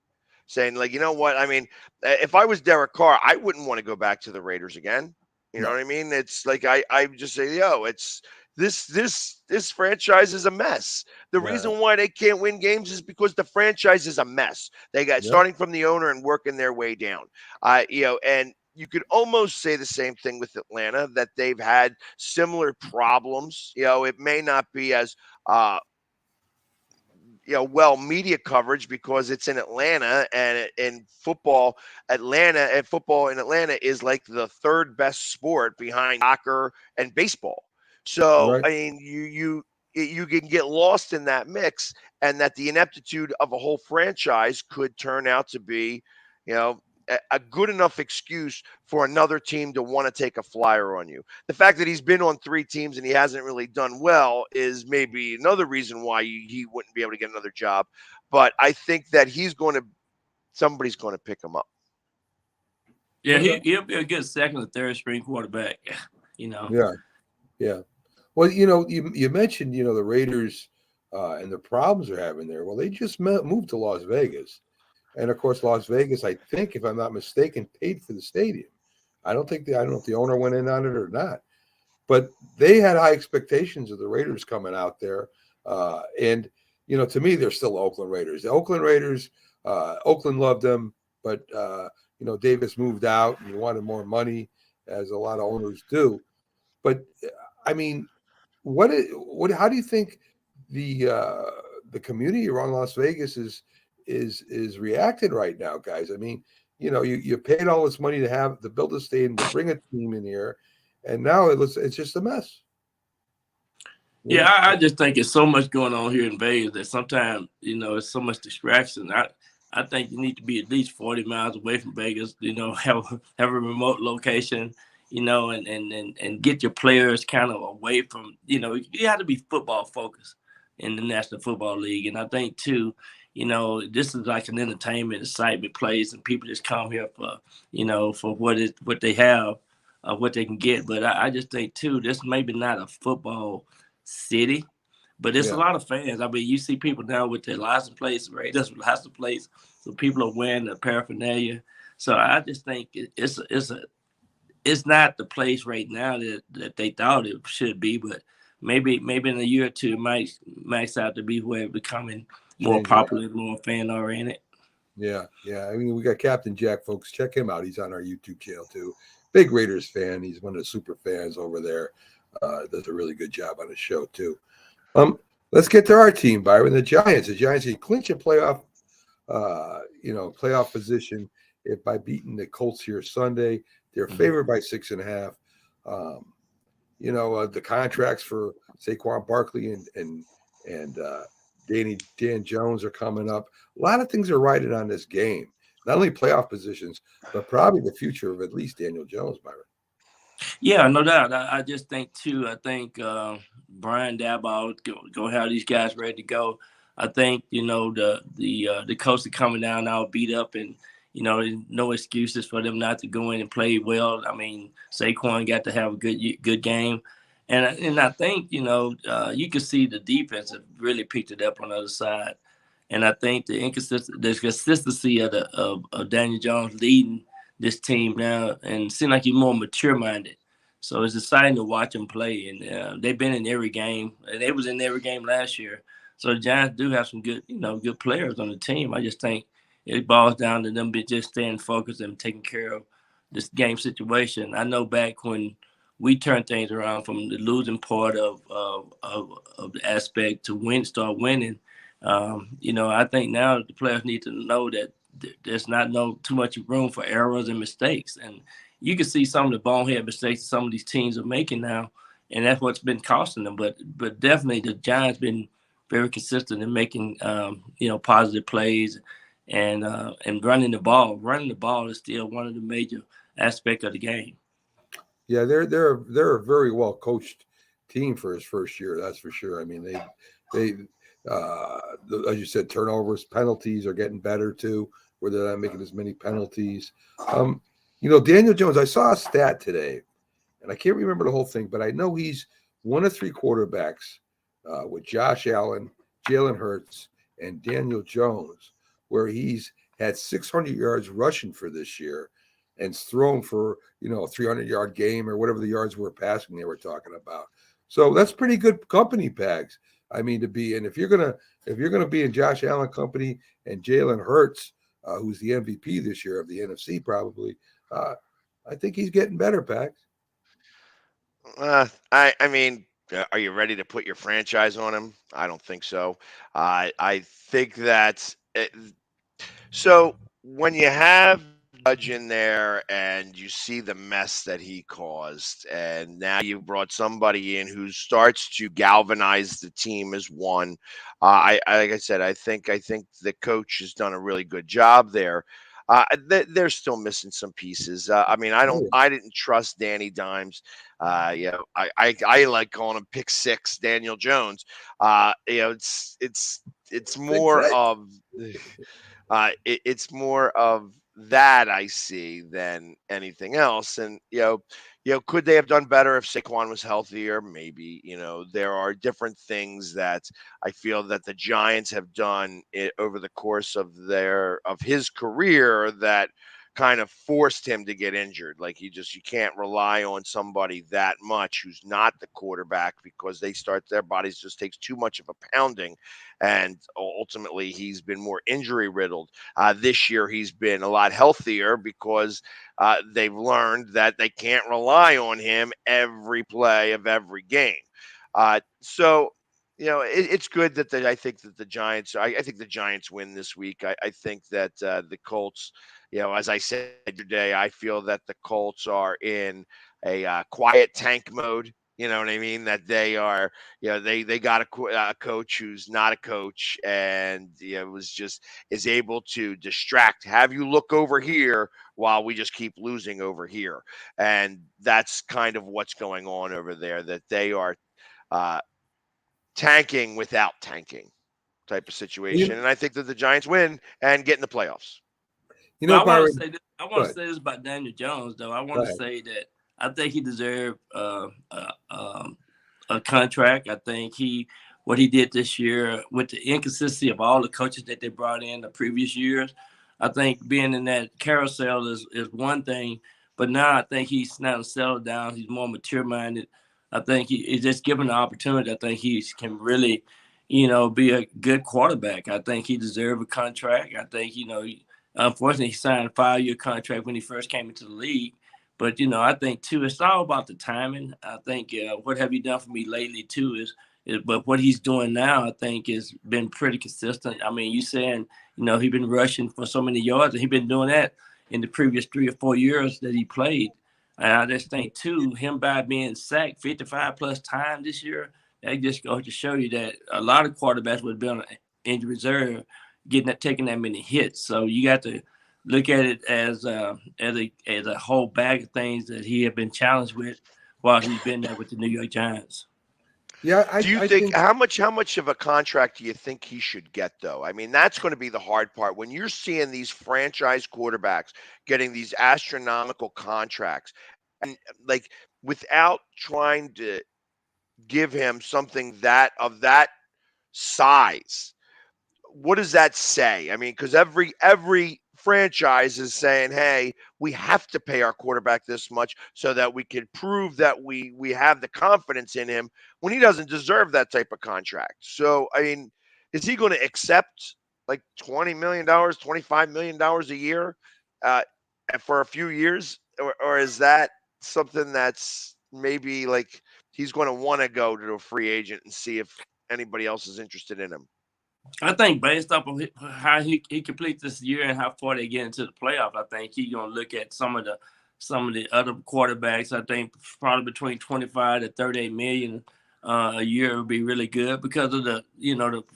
saying like, you know what? I mean, if I was Derek Carr, I wouldn't want to go back to the Raiders again. You know No. what I mean? It's like I just say, yo, it's this franchise is a mess. The Yeah. reason why they can't win games is because the franchise is a mess. They got Yep. starting from the owner and working their way down. And you could almost say the same thing with Atlanta, that they've had similar problems. It may not be as well, media coverage because it's in Atlanta, and in football, football in Atlanta is like the third best sport behind soccer and baseball. So Right. I mean, you can get lost in that mix, and that the ineptitude of a whole franchise could turn out to be, you know, a good enough excuse for another team to want to take a flyer on you. The fact that he's been on 3 teams and he hasn't really done well is maybe another reason why he wouldn't be able to get another job. But I think that somebody's going to pick him up. Yeah, What about? he'll be a good second or third string quarterback. You know. Yeah. Yeah. Well, you mentioned, the Raiders and the problems they're having there. Well, they just moved to Las Vegas. And of course, Las Vegas, I think, if I'm not mistaken, paid for the stadium. I don't know if the owner went in on it or not, but they had high expectations of the Raiders coming out there. And to me, they're still Oakland Raiders. The Oakland Raiders, Oakland loved them, but Davis moved out and he wanted more money, as a lot of owners do. But I mean, how do you think the the community around Las Vegas is reacting right now, guys? I mean, you paid all this money to build a stadium, to bring a team in here, and now it's just a mess. Yeah, I just think it's so much going on here in Vegas that sometimes, it's so much distraction. I think you need to be at least 40 miles away from Vegas, have a remote location, and get your players kind of away from, you have to be football focused in the National Football League. And I think too, this is like an entertainment excitement place, and people just come here for, for what they have, what they can get. But I just think too, this maybe not a football city, but it's a Yeah. lot of fans. I mean, you see people now with their license plates, right? That's license plates, so people are wearing the paraphernalia. So I just think it's not the place right now that they thought it should be, but maybe in a year or two it might max out to be where it's becoming more Change around. popular, more fan oriented. Yeah, yeah. I mean, we got Captain Jack, folks. Check him out. He's on our YouTube channel too. Big Raiders fan. He's one of the super fans over there. Does a really good job on the show too. Let's get to our team, Byron. The Giants. The Giants can clinch a playoff position by beating the Colts here Sunday. They're favored by 6.5. The contracts for Saquon Barkley and Dan Jones are coming up. A lot of things are riding on this game. Not only playoff positions, but probably the future of at least Daniel Jones, Byron. Yeah, no doubt. I just think too. I think Brian Daboll go have these guys ready to go. I think the coach are coming down now beat up, and no excuses for them not to go in and play well. I mean, Saquon got to have a good game, and I think you can see the defense have really picked it up on the other side, and I think the consistency of Daniel Jones leading this team now, and seem like he's more mature minded. So it's exciting to watch him play, and they've been in every game. And they was in every game last year. So the Giants do have some good players on the team. I just think it boils down to them just staying focused and taking care of this game situation. I know back when we turned things around from the losing part of the aspect to start winning. I think now the players need to know that there's not too much room for errors and mistakes. And you can see some of the bonehead mistakes some of these teams are making now. and that's what's been costing them. But definitely the Giants been very consistent in making positive plays and running the ball. Running the ball is still one of the major aspects of the game. Yeah, they're a very well coached team for his first year. That's for sure. I mean, they as you said, turnovers, penalties are getting better too, where they're not making as many penalties. Daniel Jones, I saw a stat today, and I can't remember the whole thing, but I know he's one of three quarterbacks with Josh Allen, Jalen Hurts, and Daniel Jones, where he's had 600 yards rushing for this year and thrown for, a 300-yard game or whatever the yards were passing they were talking about. So that's pretty good company, Pags. I mean, to be in, if you're gonna be in Josh Allen company and Jalen Hurts, who's the MVP this year of the NFC, probably, I think he's getting better, Pags. I mean, are you ready to put your franchise on him? I don't think so. I think that so when you have Judge in there and you see the mess that he caused, and now you've brought somebody in who starts to galvanize the team as one. Like I said, I think the coach has done a really good job there. They're still missing some pieces. I mean, I didn't trust Danny Dimes. I like calling him Pick Six, Daniel Jones. It's more of it's more of that I see than anything else. And could they have done better if Saquon was healthier? Maybe. There are different things that I feel that the Giants have done over the course of his career that kind of forced him to get injured. Like you can't rely on somebody that much who's not the quarterback, because their bodies just takes too much of a pounding. And ultimately he's been more injury riddled. This year he's been a lot healthier because they've learned that they can't rely on him every play of every game. It's good that I think that the Giants. I think the Giants win this week. I think that the Colts. As I said today, I feel that the Colts are in a quiet tank mode. You know what I mean? That they are. They got a coach who's not a coach, and is able to distract. Have you look over here while we just keep losing over here, and that's kind of what's going on over there. That they are. Tanking without tanking type of situation. And I think that the Giants win and get in the playoffs. I want Byron, to say this about Daniel Jones, though. I want to say that I think he deserved a contract. I think what he did this year with the inconsistency of all the coaches that they brought in the previous years, I think being in that carousel is one thing, but now I think he's now settled down. He's more mature-minded. I think he's just given the opportunity. I think he can really, be a good quarterback. I think he deserves a contract. I think, unfortunately, he signed a 5-year contract when he first came into the league. But, I think, too, it's all about the timing. I think what have you done for me lately, too, but what he's doing now, I think, has been pretty consistent. I mean, you saying, he's been rushing for so many yards, and he's been doing that in the previous 3 or 4 years that he played. And I just think, too, him by being sacked 55-plus times this year, that just goes to show you that a lot of quarterbacks would be on injury reserve taking that many hits. So you got to look at it as a whole bag of things that he had been challenged with while he's been there with the New York Giants. Yeah, do you think how much of a contract do you think he should get, though? I mean, that's going to be the hard part when you're seeing these franchise quarterbacks getting these astronomical contracts, and like without trying to give him something that size. What does that say? I mean, because every franchise is saying, "Hey, we have to pay our quarterback this much so that we can prove that we have the confidence in him," when he doesn't deserve that type of contract. So, I mean, is he going to accept like $20 million, $25 million a year for a few years, or is that something that's maybe like he's going to want to go to a free agent and see if anybody else is interested in him? I think based off of how he completes this year and how far they get into the playoff, I think he's going to look at some of the some of the other quarterbacks. I think probably between 25 to 38 million a year would be really good because of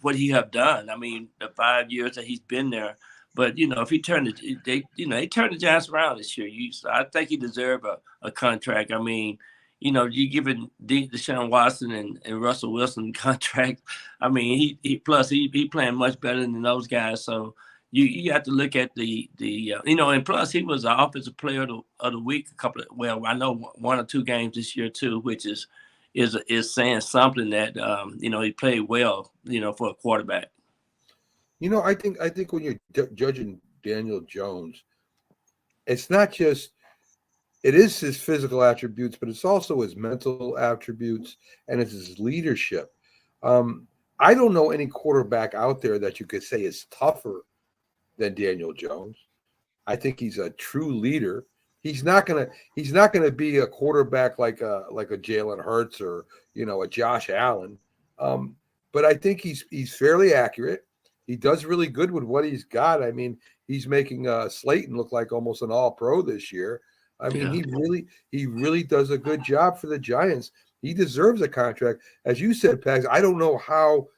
what he have done. I mean, the 5 years that he's been there. But if he turned they turned the Giants around this year. So I think he deserved a contract. I mean, you giving Deshaun Watson and Russell Wilson contract. I mean, he playing much better than those guys. So you have to look at and plus he was the offensive player of the week I know 1 or 2 games this year too, which is saying something that he played well for a quarterback. I think when you're judging Daniel Jones, it's not just it is his physical attributes, but it's also his mental attributes and it's his leadership. I don't know any quarterback out there that you could say is tougher than Daniel Jones. I think he's a true leader. He's not gonna be a quarterback like a Jalen Hurts or a Josh Allen. But I think he's fairly accurate. He does really good with what he's got. I mean, he's making Slayton look like almost an all-pro this year. I mean, he really does a good job for the Giants. He deserves a contract. As you said, Pags, I don't know how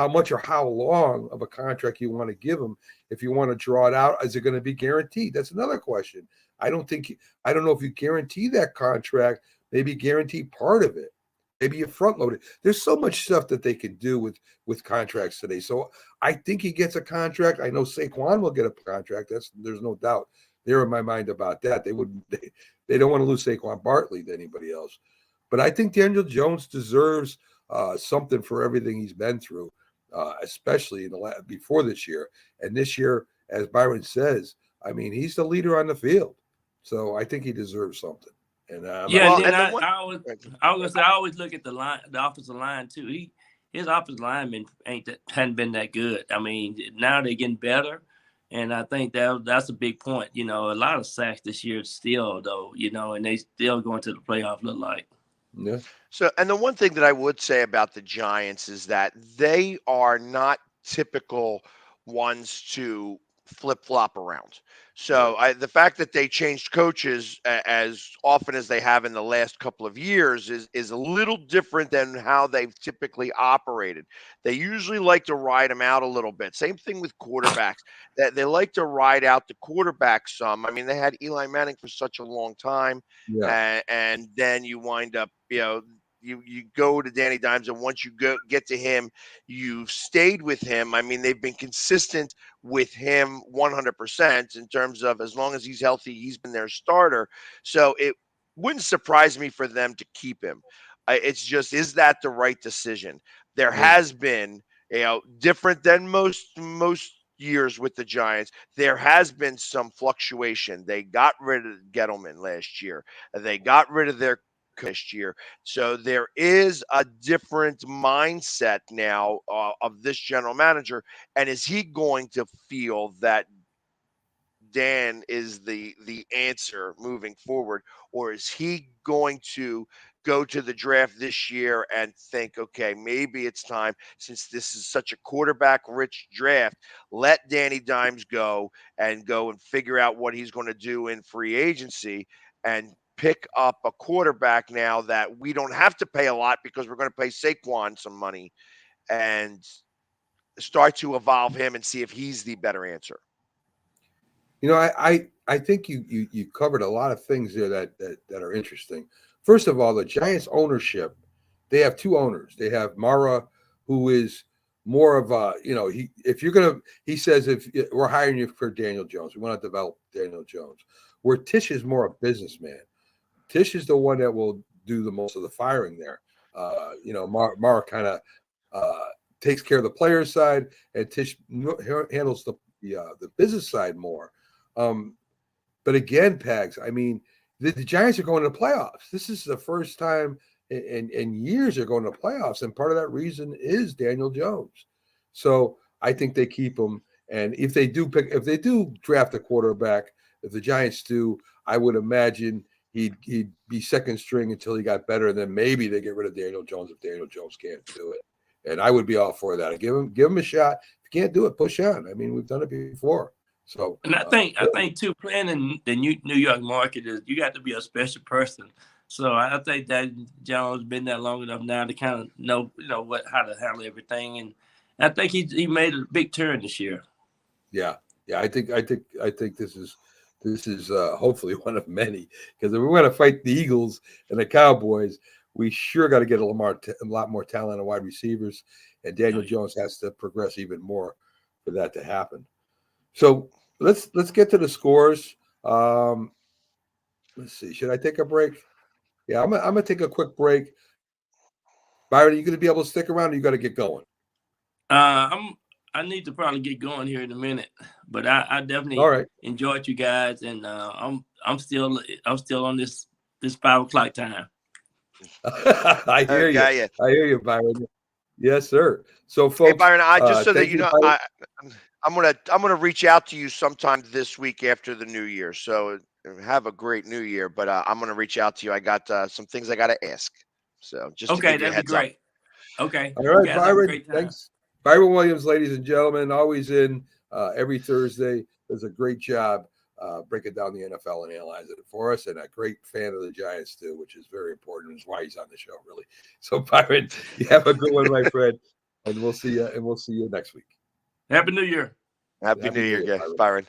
much or how long of a contract you want to give him. If you want to draw it out, is it going to be guaranteed? That's another question. I don't know if you guarantee that contract, maybe guarantee part of it. Maybe you front load it. There's so much stuff that they can do with contracts today. So I think he gets a contract. I know Saquon will get a contract. There's no doubt there in my mind about that. They don't want to lose Saquon Barkley to anybody else. But I think Daniel Jones deserves something for everything he's been through, especially before this year. And this year, as Byron says, I mean, he's the leader on the field. So I think he deserves something. And I always look at the offensive line too. His offensive linemen hadn't been that good. I mean, now they're getting better, and I think that's a big point. A lot of sacks this year still, though. And they still going to the playoffs. Look like. Yeah. So, and the one thing that I would say about the Giants is that they are not typical ones to flip-flop around. So the fact that they changed coaches as often as they have in the last couple of years is a little different than how they've typically operated. They usually like to ride them out a little bit. Same thing with quarterbacks. That they like to ride out the quarterback some. I mean, they had Eli Manning for such a long time, and then you wind up, you go to Danny Dimes, and once you get to him, you've stayed with him. I mean, they've been consistent with him 100% in terms of as long as he's healthy, he's been their starter. So it wouldn't surprise me for them to keep him. It's just, is that the right decision? There has been, different than most years with the Giants, there has been some fluctuation. They got rid of Gettleman last year. They got rid of their last year. So there is a different mindset now of this general manager. And is he going to feel that Dan is the answer moving forward, or is he going to go to the draft this year and think, okay, maybe it's time, since this is such a quarterback rich draft, let Danny Dimes go and figure out what he's going to do in free agency and pick up a quarterback now that we don't have to pay a lot because we're going to pay Saquon some money, and start to evolve him and see if he's the better answer. I think you covered a lot of things there that are interesting. First of all, the Giants ownership, they have 2 owners. They have Mara, who is more of a, he says, if we're hiring you for Daniel Jones, we want to develop Daniel Jones. Where Tish is more a businessman. Tish is the one that will do the most of the firing there. Mara kind of takes care of the player side, and Tish handles the business side more. But again, Pags, I mean, the Giants are going to the playoffs. This is the first time in years they're going to the playoffs, and part of that reason is Daniel Jones. So I think they keep him. And if they do draft a quarterback, if the Giants do, I would imagine he'd be second string until he got better, and then maybe they get rid of Daniel Jones if Daniel Jones can't do it. And I would be all for that. Give him a shot. If you can't do it, push on. I mean, we've done it before. So, And I think too, playing in the New York market is you got to be a special person. So I think that Jones been there long enough now to kind of know, how to handle everything. And I think he made a big turn this year. yeah. I think this is hopefully one of many, because if we're going to fight the Eagles and the Cowboys, we sure got to get a lot more talent on wide receivers, and Daniel Jones has to progress even more for that to happen. So let's get to the scores. Let's see. Should I take a break? Yeah, I'm gonna take a quick break. Byron, are you going to be able to stick around, or you got to get going? I need to probably get going here in a minute, but I definitely enjoyed you guys, and I'm still on this 5 o'clock time. I hear you. I hear you, Byron. Yes, sir. So, folks, hey, Byron, just so that you know, I'm gonna reach out to you sometime this week after the New Year. So have a great New Year. But I'm gonna reach out to you. I got some things I got to ask. So just to give you a heads up. Okay. All right, Byron. Thanks. Byron Williams, ladies and gentlemen, always in every Thursday. Does a great job breaking down the NFL and analyzing it for us, and a great fan of the Giants too, which is very important. Is why he's on the show, really. So, Byron, you have a good one, my friend, and we'll see you. And we'll see you next week. Happy New Year. Happy New Year, guys. Byron.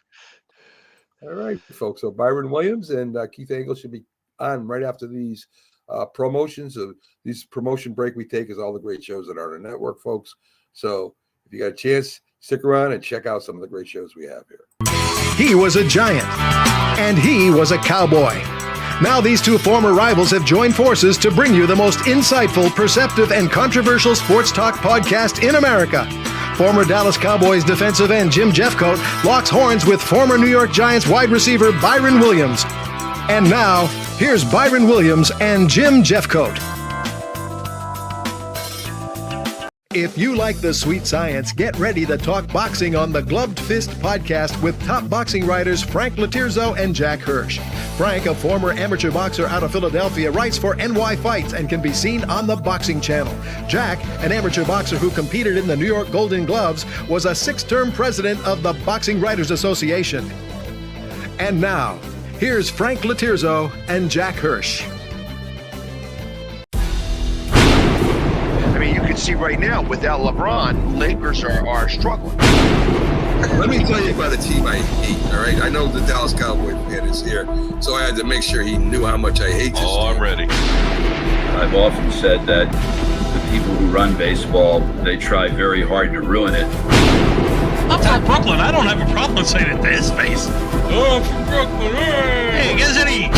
All right, folks. So Byron Williams and Keith Engle should be on right after these promotions. Of these promotion break we take is all the great shows that are on the network, folks. So if you got a chance, stick around and check out some of the great shows we have here. He was a Giant, and he was a Cowboy. Now these two former rivals have joined forces to bring you the most insightful, perceptive, and controversial sports talk podcast in America. Former Dallas Cowboys defensive end Jim Jeffcoat locks horns with former New York Giants wide receiver Byron Williams. And now, here's Byron Williams and Jim Jeffcoat. If you like the sweet science, get ready to talk boxing on the Gloved Fist podcast with top boxing writers Frank Latirzo and Jack Hirsch. Frank, a former amateur boxer out of Philadelphia, writes for NY Fights and can be seen on the Boxing Channel. Jack, an amateur boxer who competed in the New York Golden Gloves, was a 6-term president of the Boxing Writers Association. And now, here's Frank Latirzo and Jack Hirsch. You can see right now, without LeBron, Lakers are struggling. Let me tell you about a team I hate, all right? I know the Dallas Cowboys fan is here, so I had to make sure he knew how much I hate this team. I'm ready. I've often said that the people who run baseball, they try very hard to ruin it. I'm from Brooklyn. I don't have a problem saying it to his face. Oh, I'm from Brooklyn. Hey, get us any.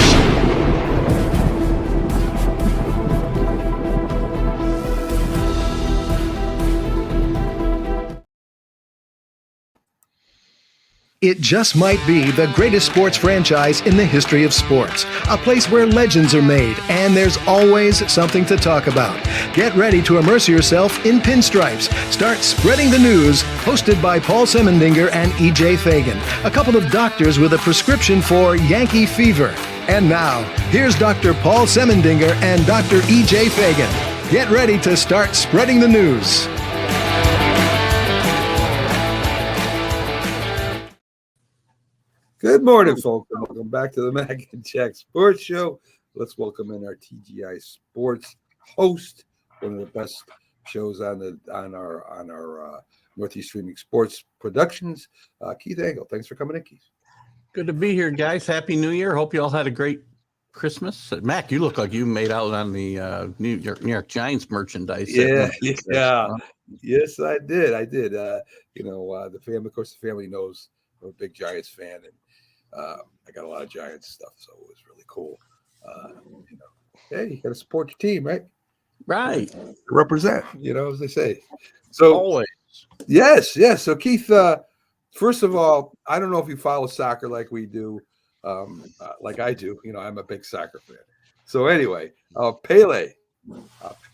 It just might be the greatest sports franchise in the history of sports. A place where legends are made, and there's always something to talk about. Get ready to immerse yourself in pinstripes. Start spreading the news, hosted by Paul Semendinger and E.J. Fagan, a couple of doctors with a prescription for Yankee fever. And now, here's Dr. Paul Semendinger and Dr. E.J. Fagan. Get ready to start spreading the news. Good morning, folks. Welcome back to the Mac and Jack Sports Show. Let's welcome in our TGI Sports host, one of the best shows on our Northeast Streaming Sports Productions, Keith Engle. Thanks for coming in, Keith. Good to be here, guys. Happy New Year. Hope you all had a great Christmas. Mac, you look like you made out on the New York Giants merchandise. Yeah. Yes, I did. The family, of course, the family knows I'm a big Giants fan, and I got a lot of Giants stuff, so it was really cool. Hey, you got to support your team, right? Right. Represent, as they say. So always. Yes. So Keith, first of all, I don't know if you follow soccer like we do, like I do. I'm a big soccer fan. So anyway, Pele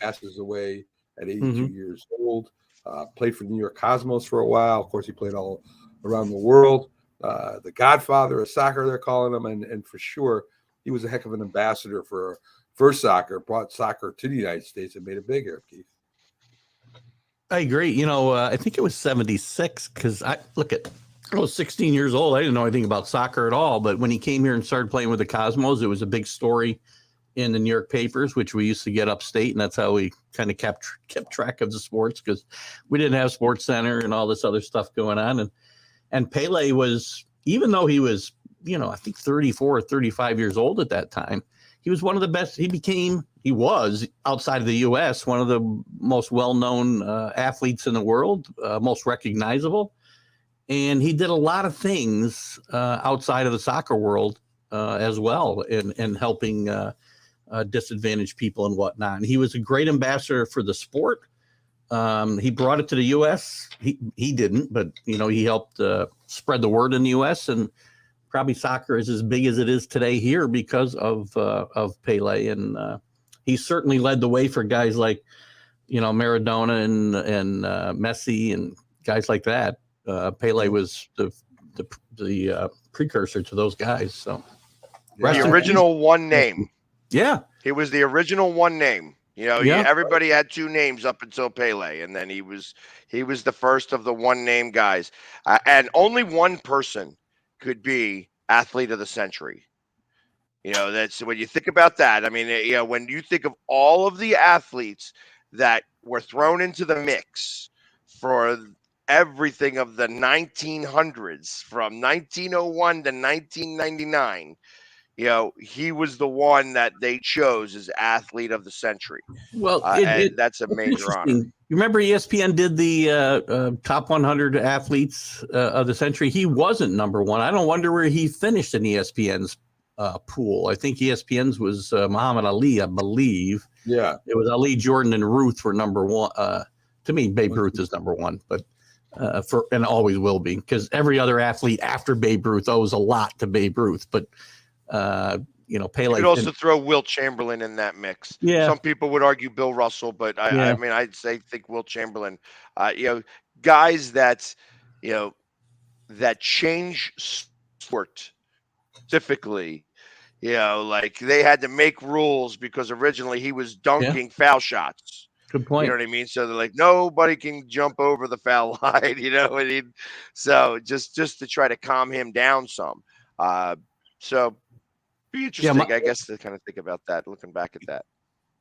passes away at 82 years old. Played for New York Cosmos for a while. Of course, he played all around the world. The godfather of soccer, they're calling him, and for sure, he was a heck of an ambassador for soccer, brought soccer to the United States and made it big here, Keith. I agree. I think it was 76 because I was 16 years old. I didn't know anything about soccer at all. But when he came here and started playing with the Cosmos, it was a big story in the New York papers, which we used to get upstate. And that's how we kind of kept track of the sports, because we didn't have Sports Center and all this other stuff going on. And Pele was, even though he was, I think 34 or 35 years old at that time, he was one of the best. He was outside of the U.S., one of the most well-known athletes in the world, most recognizable. And he did a lot of things outside of the soccer world as well in helping disadvantaged people and whatnot. And he was a great ambassador for the sport. He brought it to the U.S. He didn't, but, he helped spread the word in the U.S. And probably soccer is as big as it is today here because of Pele. And he certainly led the way for guys like, Maradona and Messi and guys like that. Pele was the precursor to those guys. So the original one name. Yeah. He was the original one name. Yeah. Everybody had two names up until Pele, and then he was the first of the one name guys. And only one person could be athlete of the century. That's when you think about that. I mean, when you think of all of the athletes that were thrown into the mix for everything of the 1900s, from 1901 to 1999, he was the one that they chose as athlete of the century. Well, that's a major honor. You remember ESPN did the top 100 athletes of the century? He wasn't number one. I don't wonder where he finished in ESPN's pool. I think ESPN's was Muhammad Ali, I believe. Yeah. It was Ali, Jordan, and Ruth were number one. To me, Babe Ruth is number one, but and always will be, because every other athlete after Babe Ruth owes a lot to Babe Ruth. But Pele. You could also throw Wilt Chamberlain in that mix. Yeah. Some people would argue Bill Russell, but I mean, I'd think Wilt Chamberlain. Guys that that change sport specifically. Like they had to make rules because originally he was dunking foul shots. Good point. You know what I mean? So they're like, nobody can jump over the foul line, so just to try to calm him down some. So be interesting, I guess, to kind of think about that, looking back at that.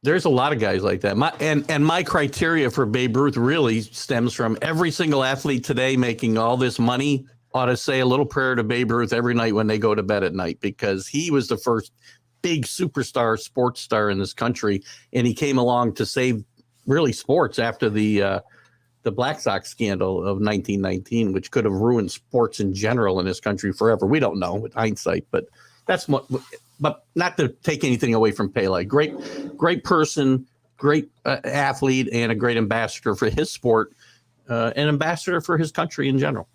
There's a lot of guys like that. My criteria for Babe Ruth really stems from every single athlete today making all this money ought to say a little prayer to Babe Ruth every night when they go to bed at night, because he was the first big superstar sports star in this country, and he came along to save really sports after the Black Sox scandal of 1919, which could have ruined sports in general in this country forever. We don't know with hindsight, but but not to take anything away from Pele. Great person, great athlete, and a great ambassador for his sport, an ambassador for his country in general.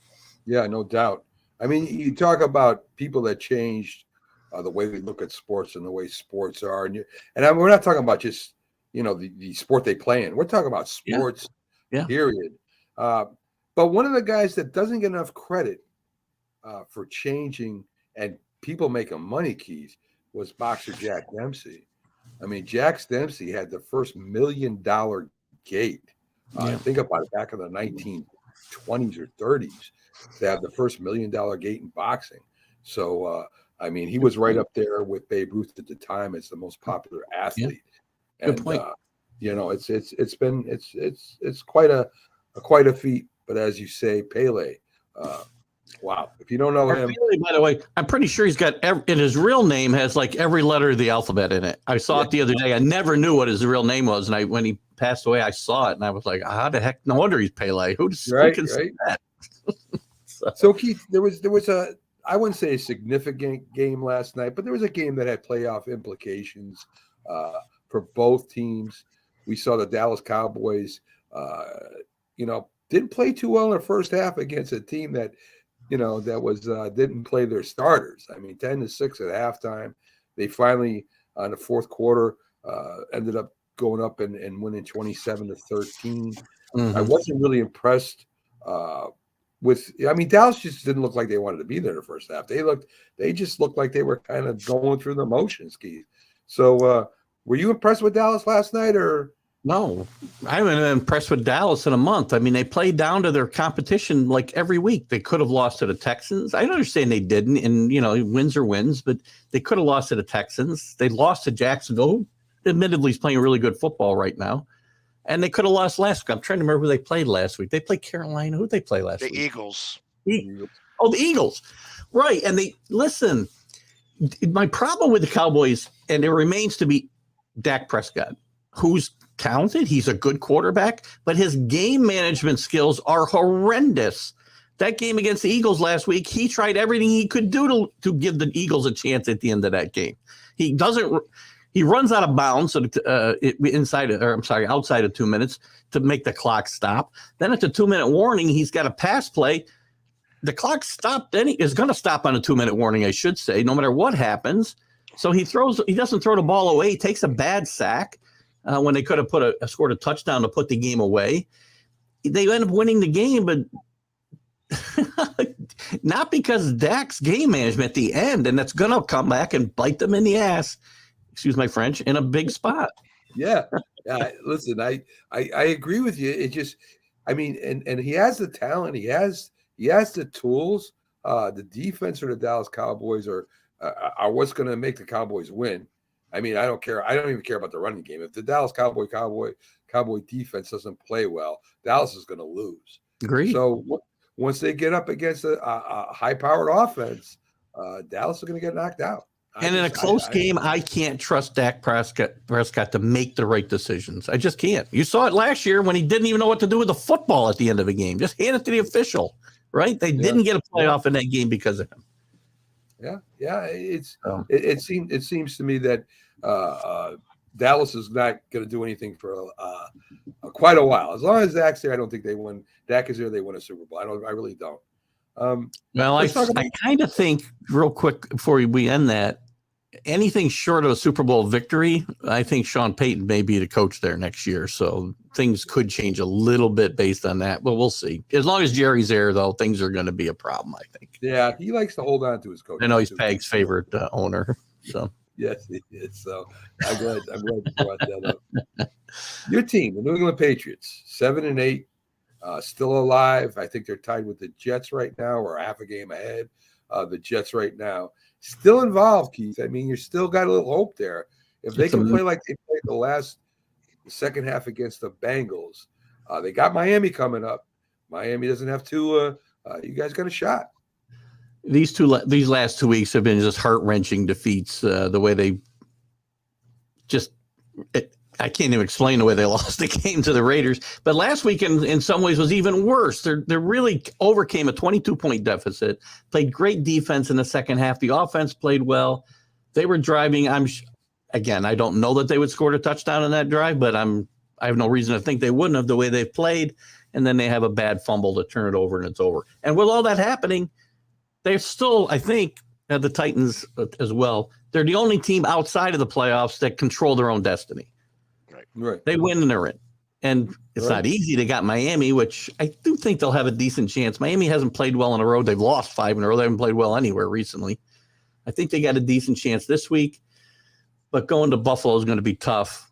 Yeah, no doubt. I mean, you talk about people that changed the way we look at sports and the way sports are, and we're not talking about just the sport they play in. We're talking about sports, period. But one of the guys that doesn't get enough credit for changing and people making money, Keith, was boxer Jack Dempsey. I mean, Jack Dempsey had the first $1 million gate. Think about it, back in the 1920s or 30s, they had the first $1 million gate in boxing. So, I mean, he was right up there with Babe Ruth at the time as the most popular athlete. Yeah. Good point. It's quite a feat. But as you say, Pele, wow. If you don't know him, Pele, by the way, I'm pretty sure he's got in his real name has like every letter of the alphabet in it. I saw it the other day. I never knew what his real name was, and when he passed away, I saw it, and I was like, how the heck? No wonder he's Pele. Who can say that? So Keith, there was I wouldn't say a significant game last night, but there was a game that had playoff implications for both teams. We saw the Dallas Cowboys, didn't play too well in the first half against a team that, didn't play their starters. I mean, 10-6 at halftime. They finally, in the fourth quarter, ended up going up and winning 27-13. Mm-hmm. I wasn't really impressed Dallas just didn't look like they wanted to be there the first half. They just looked like they were kind of going through the motions, Keith. So, were you impressed with Dallas last night, or No, I haven't been impressed with Dallas in a month. I mean, they played down to their competition like every week. They could have lost to the Texans. I understand they didn't, and wins are wins, but they could have lost to the Texans. They lost to Jacksonville, who admittedly is playing really good football right now, and they could have lost last week. I'm trying to remember who they played last week. They played Carolina. Who did they play last week? The Eagles. The Eagles, right? And listen. My problem with the Cowboys, and it remains to be Dak Prescott, who's talented. He's a good quarterback, but his game management skills are horrendous. That game against the Eagles last week, he tried everything he could do to give the Eagles a chance at the end of that game. He runs out of bounds outside of 2 minutes to make the clock stop. Then at the 2-minute warning, he's got a pass play. The clock stopped. Then he is going to stop on a 2-minute warning, I should say, no matter what happens. So he doesn't throw the ball away. He takes a bad sack when they could have scored a touchdown to put the game away. They end up winning the game, but not because Dak's game management at the end, and that's going to come back and bite them in the ass. Excuse my French, in a big spot. Yeah. Listen, I agree with you. It just, I mean, and he has the talent. He has the tools. The defense for the Dallas Cowboys are what's going to make the Cowboys win. I mean, I don't care. I don't even care about the running game. If the Dallas Cowboy defense doesn't play well, Dallas is going to lose. Agreed. So once they get up against a high-powered offense, Dallas is going to get knocked out. In a close game, I can't trust Dak Prescott to make the right decisions. I just can't. You saw it last year when he didn't even know what to do with the football at the end of a game. Just hand it to the official, right? They didn't get a playoff in that game because of him. Yeah. It seems to me that Dallas is not going to do anything for quite a while. As long as Dak's there, I don't think they win. Dak is there, they win a Super Bowl. I really don't. Well, I kind of think, real quick before we end that, anything short of a Super Bowl victory, I think Sean Payton may be the coach there next year. So things could change a little bit based on that, but we'll see. As long as Jerry's there, though, things are going to be a problem, I think. Yeah, he likes to hold on to his coach. I know he's Peg's favorite owner. So yes, he is. So I'm glad you brought that up. Your team, the New England Patriots, 7-8. Still alive. I think they're tied with the Jets right now, or half a game ahead. The Jets right now. Still involved, Keith. I mean, you still got a little hope there. If they can play like they played the second half against the Bengals, they got Miami coming up. Miami doesn't have to. You guys got a shot. These last 2 weeks have been just heart-wrenching defeats. The way they I can't even explain the way they lost the game to the Raiders. But last week, in some ways, was even worse. They really overcame a 22-point deficit, played great defense in the second half. The offense played well. They were driving. Again, I don't know that they would score a touchdown in that drive, but I have no reason to think they wouldn't have the way they've played. And then they have a bad fumble to turn it over, and it's over. And with all that happening, they're still, I think, the Titans as well. They're the only team outside of the playoffs that control their own destiny. Right. They win and they're in. And it's not easy. They got Miami, which I do think they'll have a decent chance. Miami hasn't played well on the road. They've lost 5 in a row. They haven't played well anywhere recently. I think they got a decent chance this week. But going to Buffalo is going to be tough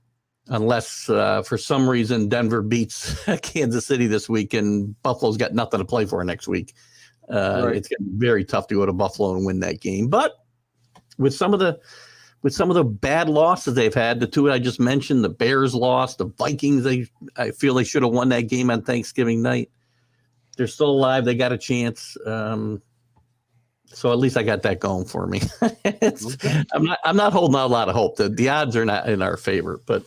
unless for some reason Denver beats Kansas City this week and Buffalo's got nothing to play for next week. It's going to be very tough to go to Buffalo and win that game. But with some of the bad losses they've had, the two I just mentioned, the Bears lost, the Vikings, I feel they should have won that game on Thanksgiving night. They're still alive. They got a chance. So at least I got that going for me. I'm not holding out a lot of hope. The odds are not in our favor, but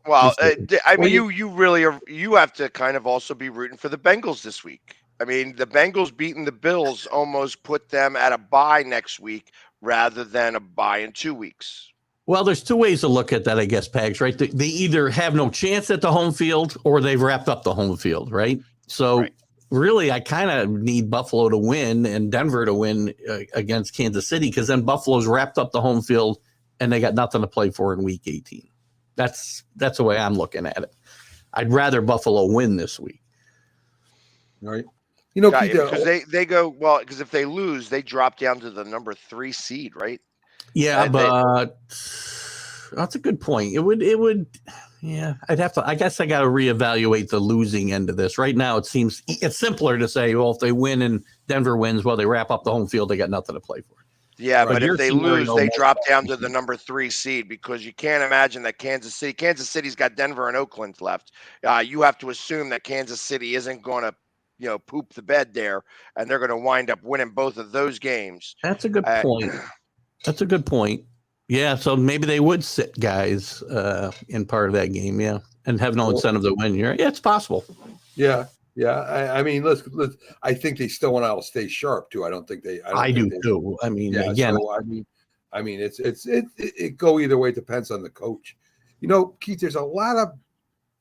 well, I mean, you really are. You have to kind of also be rooting for the Bengals this week. I mean, the Bengals beating the Bills almost put them at a bye next week rather than a bye in 2 weeks. Well, there's two ways to look at that, I guess, Pags, right? They either have no chance at the home field or they've wrapped up the home field, right? So really, I kind of need Buffalo to win and Denver to win against Kansas City because then Buffalo's wrapped up the home field and they got nothing to play for in week 18. That's the way I'm looking at it. I'd rather Buffalo win this week. Right. Because they go, well, because if they lose, they drop down to the number 3 seed, right? Yeah, but that's a good point. It would Yeah, I guess I got to reevaluate the losing end of this. Right now, it seems it's simpler to say, well, if they win and Denver wins, well, they wrap up the home field, they got nothing to play for. Yeah, Right. but Your if they scenario lose, they makes drop down to the number 3 seed, because you can't imagine that Kansas City's got Denver and Oakland left. You have to assume that Kansas City isn't going to, poop the bed there, and they're going to wind up winning both of those games. That's a good point. That's a good point. Yeah, so maybe they would sit guys in part of that game, yeah, and have no incentive to win. Yeah, it's possible. Yeah. I mean, let's. I think they still want to stay sharp too. I don't think they. I do too. I mean, yeah. again, So, I mean, it go either way. It depends on the coach. Keith. There's a lot of,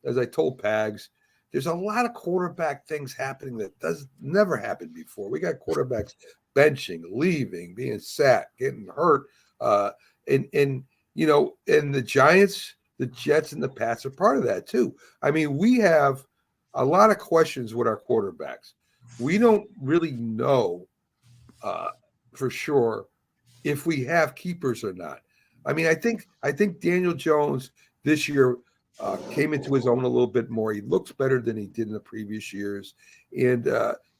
as I told Pags, there's a lot of quarterback things happening that never happened before. We got quarterbacks benching, leaving, being sat, getting hurt. And the Giants, the Jets, and the Pats are part of that too. I mean, we have a lot of questions with our quarterbacks. We don't really know for sure if we have keepers or not. I mean, I think Daniel Jones this year came into his own a little bit more. He looks better than he did in the previous years, and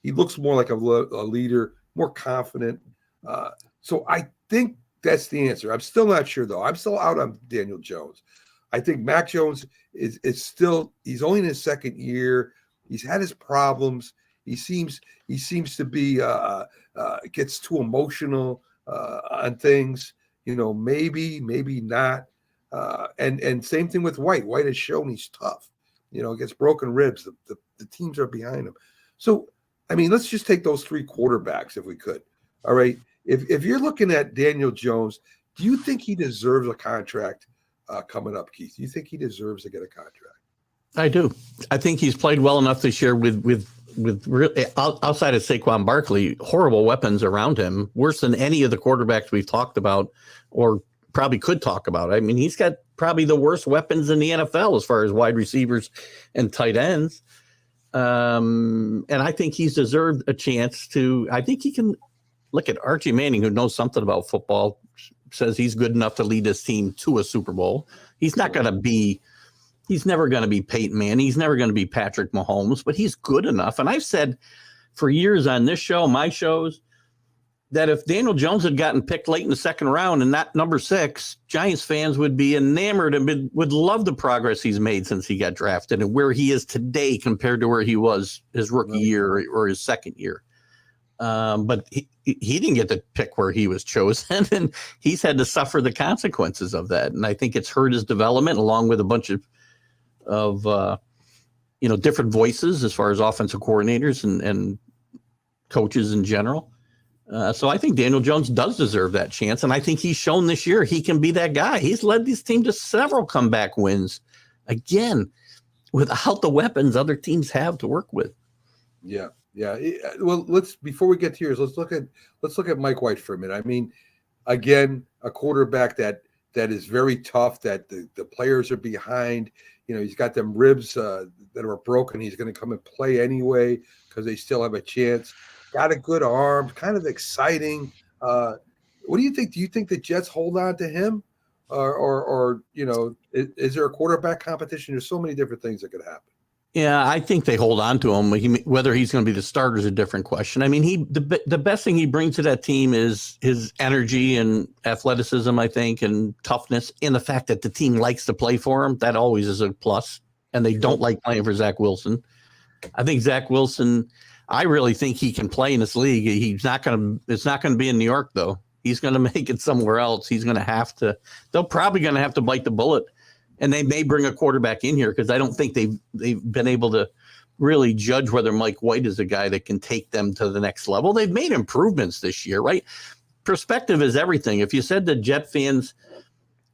he looks more like a leader, more confident. So I think that's the answer. I'm still not sure, though. I'm still out on Daniel Jones. I think Mac Jones is still, he's only in his second year. He's had his problems. He seems to be gets too emotional on things. Maybe not. And same thing with White. White has shown he's tough. Gets broken ribs. The teams are behind him. So, I mean, let's just take those 3 quarterbacks if we could. All right. If you're looking at Daniel Jones, do you think he deserves a contract coming up, Keith? Do you think he deserves to get a contract? I do. I think he's played well enough this year with outside of Saquon Barkley, horrible weapons around him, worse than any of the quarterbacks we've talked about or probably could talk about. I mean, he's got probably the worst weapons in the NFL as far as wide receivers and tight ends. And I think he's deserved a chance to. I think he can. Look at Archie Manning, who knows something about football, says he's good enough to lead his team to a Super Bowl. He's never going to be Peyton Manning. He's never going to be Patrick Mahomes, but he's good enough. And I've said for years on this show, my shows, that if Daniel Jones had gotten picked late in the second round and not number 6, Giants fans would be enamored and would love the progress he's made since he got drafted and where he is today compared to where he was his rookie year or his second year. But he didn't get to pick where he was chosen, and he's had to suffer the consequences of that. And I think it's hurt his development, along with a bunch of different voices as far as offensive coordinators and coaches in general. So I think Daniel Jones does deserve that chance, and I think he's shown this year he can be that guy. He's led this team to several comeback wins, again, without the weapons other teams have to work with. Yeah. Well, before we get to yours, let's look at Mike White for a minute. I mean, again, a quarterback that is very tough, that the players are behind. He's got them ribs that are broken. He's going to come and play anyway because they still have a chance. Got a good arm, kind of exciting. What do you think? Do you think the Jets hold on to him? Or is there a quarterback competition? There's so many different things that could happen. Yeah, I think they hold on to him. Whether he's going to be the starter is a different question. I mean, the best thing he brings to that team is his energy and athleticism, I think, and toughness, and the fact that the team likes to play for him. That always is a plus. And they don't like playing for Zach Wilson. I think Zach Wilson, I really think he can play in this league. It's not going to be in New York, though. He's going to make it somewhere else. He's going to have to. They're probably going to have to bite the bullet. And they may bring a quarterback in here because I don't think they've been able to really judge whether Mike White is a guy that can take them to the next level. They've made improvements this year, right? Perspective is everything. If you said to Jet fans,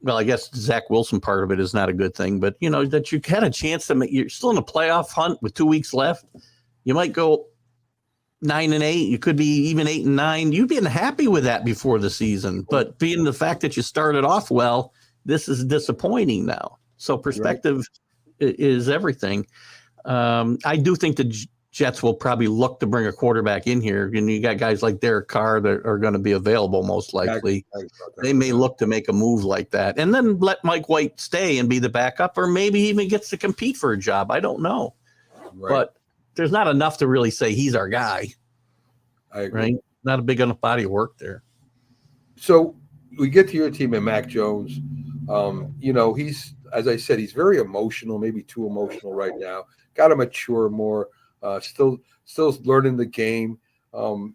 well, I guess Zach Wilson part of it is not a good thing, but that you had a chance to you're still in a playoff hunt with 2 weeks left. You might go 9-8. You could be even 8-9. You'd been happy with that before the season, but being the fact that you started off well, this is disappointing now. So perspective is everything. I do think that Jets will probably look to bring a quarterback in here. And you got guys like Derek Carr that are going to be available most likely. They may look to make a move like that and then let Mike White stay and be the backup, or maybe even gets to compete for a job. I don't know. Right. But there's not enough to really say he's our guy. I agree. Right? Not a big enough body of work there. So we get to your team and Mac Jones. He's, as I said, he's very emotional, maybe too emotional right now. Got to mature more. Still learning the game. And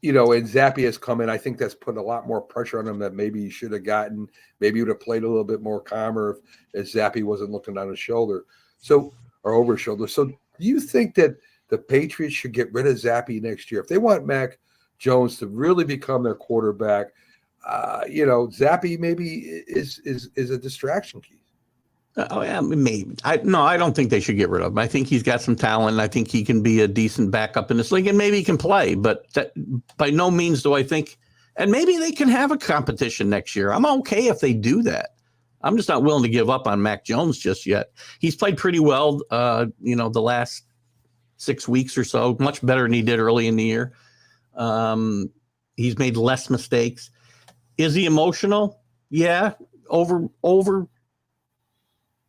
Zappe has come in. I think that's put a lot more pressure on him that maybe he should have gotten. Maybe he would have played a little bit more calmer if Zappe wasn't looking on his shoulder. Or over his shoulder. So do you think that the Patriots should get rid of Zappe next year? If they want Mac Jones to really become their quarterback, Zappe maybe is a distraction key. Oh yeah, maybe. I don't think they should get rid of him. I think he's got some talent. I think he can be a decent backup in this league, and maybe he can play. But by no means do I think. And maybe they can have a competition next year. I'm okay if they do that. I'm just not willing to give up on Mac Jones just yet. He's played pretty well, the last 6 weeks or so, much better than he did early in the year. He's made less mistakes. Is he emotional? Yeah. Over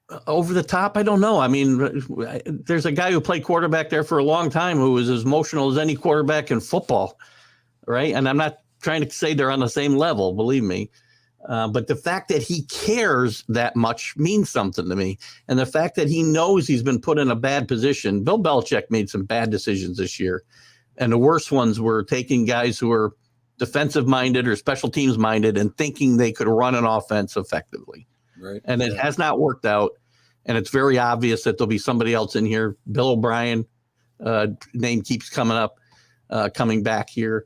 the top? I don't know. I mean, there's a guy who played quarterback there for a long time who was as emotional as any quarterback in football, right? And I'm not trying to say they're on the same level, believe me. But the fact that he cares that much means something to me. And the fact that he knows he's been put in a bad position. Bill Belichick made some bad decisions this year. And the worst ones were taking guys who were defensive minded or special teams minded and thinking they could run an offense effectively. Right. And it has not worked out. And it's very obvious that there'll be somebody else in here. Bill O'Brien name keeps coming back here.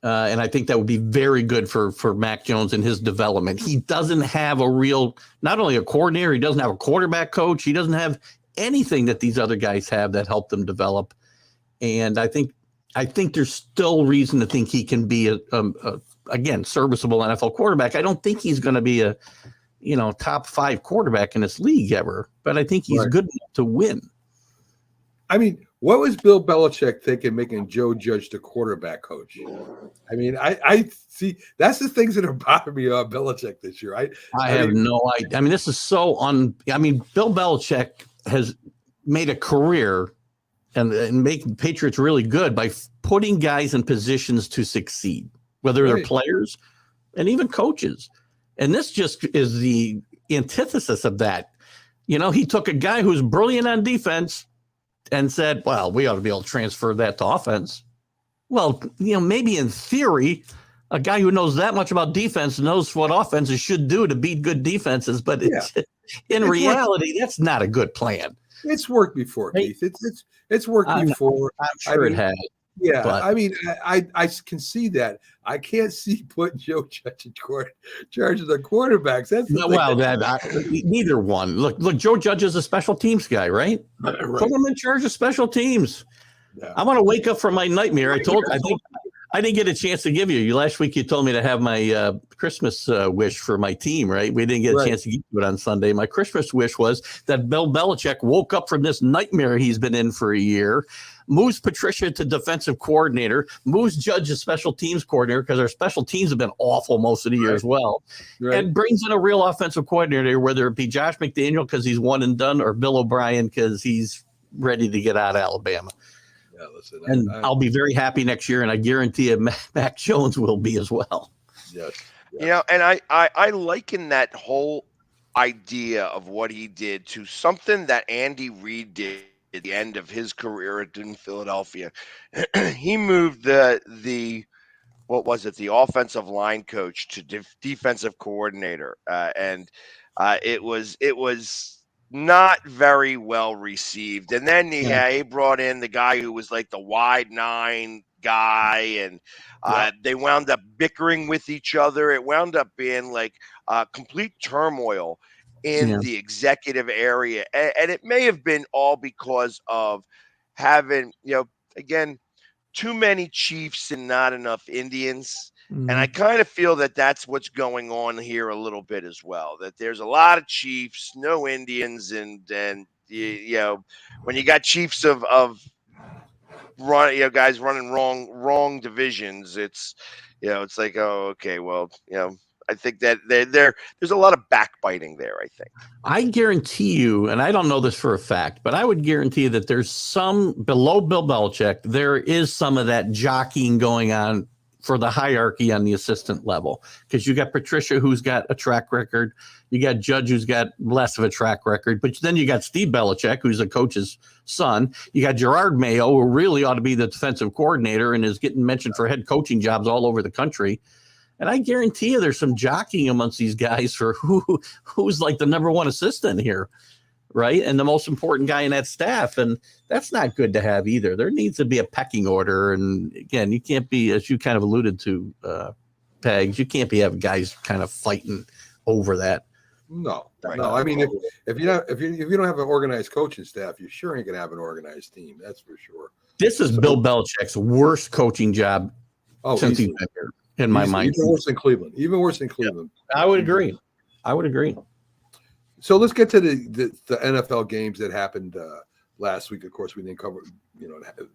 And I think that would be very good for Mac Jones and his development. He doesn't have not only a coordinator, he doesn't have a quarterback coach. He doesn't have anything that these other guys have that help them develop. And I think there's still reason to think he can be again, serviceable NFL quarterback. I don't think he's going to be a top 5 quarterback in this league ever, but I think he's good enough to win. I mean, what was Bill Belichick thinking making Joe Judge the quarterback coach? I mean, I see that's the things that are bothering me about Belichick this year. I have no idea. I mean, this is so Bill Belichick has made a career and making Patriots really good by putting guys in positions to succeed, whether they're players and even coaches. And this just is the antithesis of that. He took a guy who's brilliant on defense and said, well, we ought to be able to transfer that to offense. Well, maybe in theory, a guy who knows that much about defense knows what offenses should do to beat good defenses. But in reality, that's not a good plan. It's worked before, Keith. It's worked before. I'm sure it has. Yeah, but I mean, I can see that. I can't see putting Joe Judge in charge of the quarterbacks. That's neither one. Look, Joe Judge is a special teams guy, right? Put him in charge of special teams. Yeah. I want to wake up from my nightmare. I think I didn't get a chance to give you last week. You told me to have my Christmas wish for my team, right? We didn't get a chance to get to it on Sunday. My Christmas wish was that Bill Belichick woke up from this nightmare he's been in for a year, moves Patricia to defensive coordinator, moves Judge to special teams coordinator because our special teams have been awful most of the year as well, and brings in a real offensive coordinator, whether it be Josh McDaniel because he's one and done or Bill O'Brien because he's ready to get out of Alabama. Yeah, listen, I'll be very happy next year, and I guarantee you Mac Jones will be as well. Yes. And I liken that whole idea of what he did to something that Andy Reid did at the end of his career in Philadelphia. He moved the offensive line coach to defensive coordinator, and it was not very well received. And then he brought in the guy who was like the wide 9 guy, and they wound up bickering with each other. It wound up being like complete turmoil in the executive area. And it may have been all because of having, again, too many Chiefs and not enough Indians. And I kind of feel that that's what's going on here a little bit as well, that there's a lot of Chiefs, no Indians, and you know, when you got chiefs of guys running wrong divisions, it's it's like, oh, okay, well, I think that there's a lot of backbiting there, I think. I guarantee you, and I don't know this for a fact, but I would guarantee you that there's some below Bill Belichick, there is some of that jockeying going on for the hierarchy on the assistant level, because you got Patricia, who's got a track record. You got Judge, who's got less of a track record, but then you got Steve Belichick, who's the coach's son. You got Gerard Mayo, who really ought to be the defensive coordinator and is getting mentioned for head coaching jobs all over the country. And I guarantee you there's some jockeying amongst these guys for who's like the number one assistant here, right? And the most important guy in that staff. And that's not good to have either. There needs to be a pecking order. And again, you can't be, as you kind of alluded to, Pegs, you can't be having guys kind of fighting over that. No. I mean, if you don't have an organized coaching staff, you sure ain't gonna have an organized team. That's for sure. This is Bill Belichick's worst coaching job since he's been here, in my mind. Even worse than Cleveland. I would agree. So let's get to the NFL games that happened last week. Of course, we didn't cover.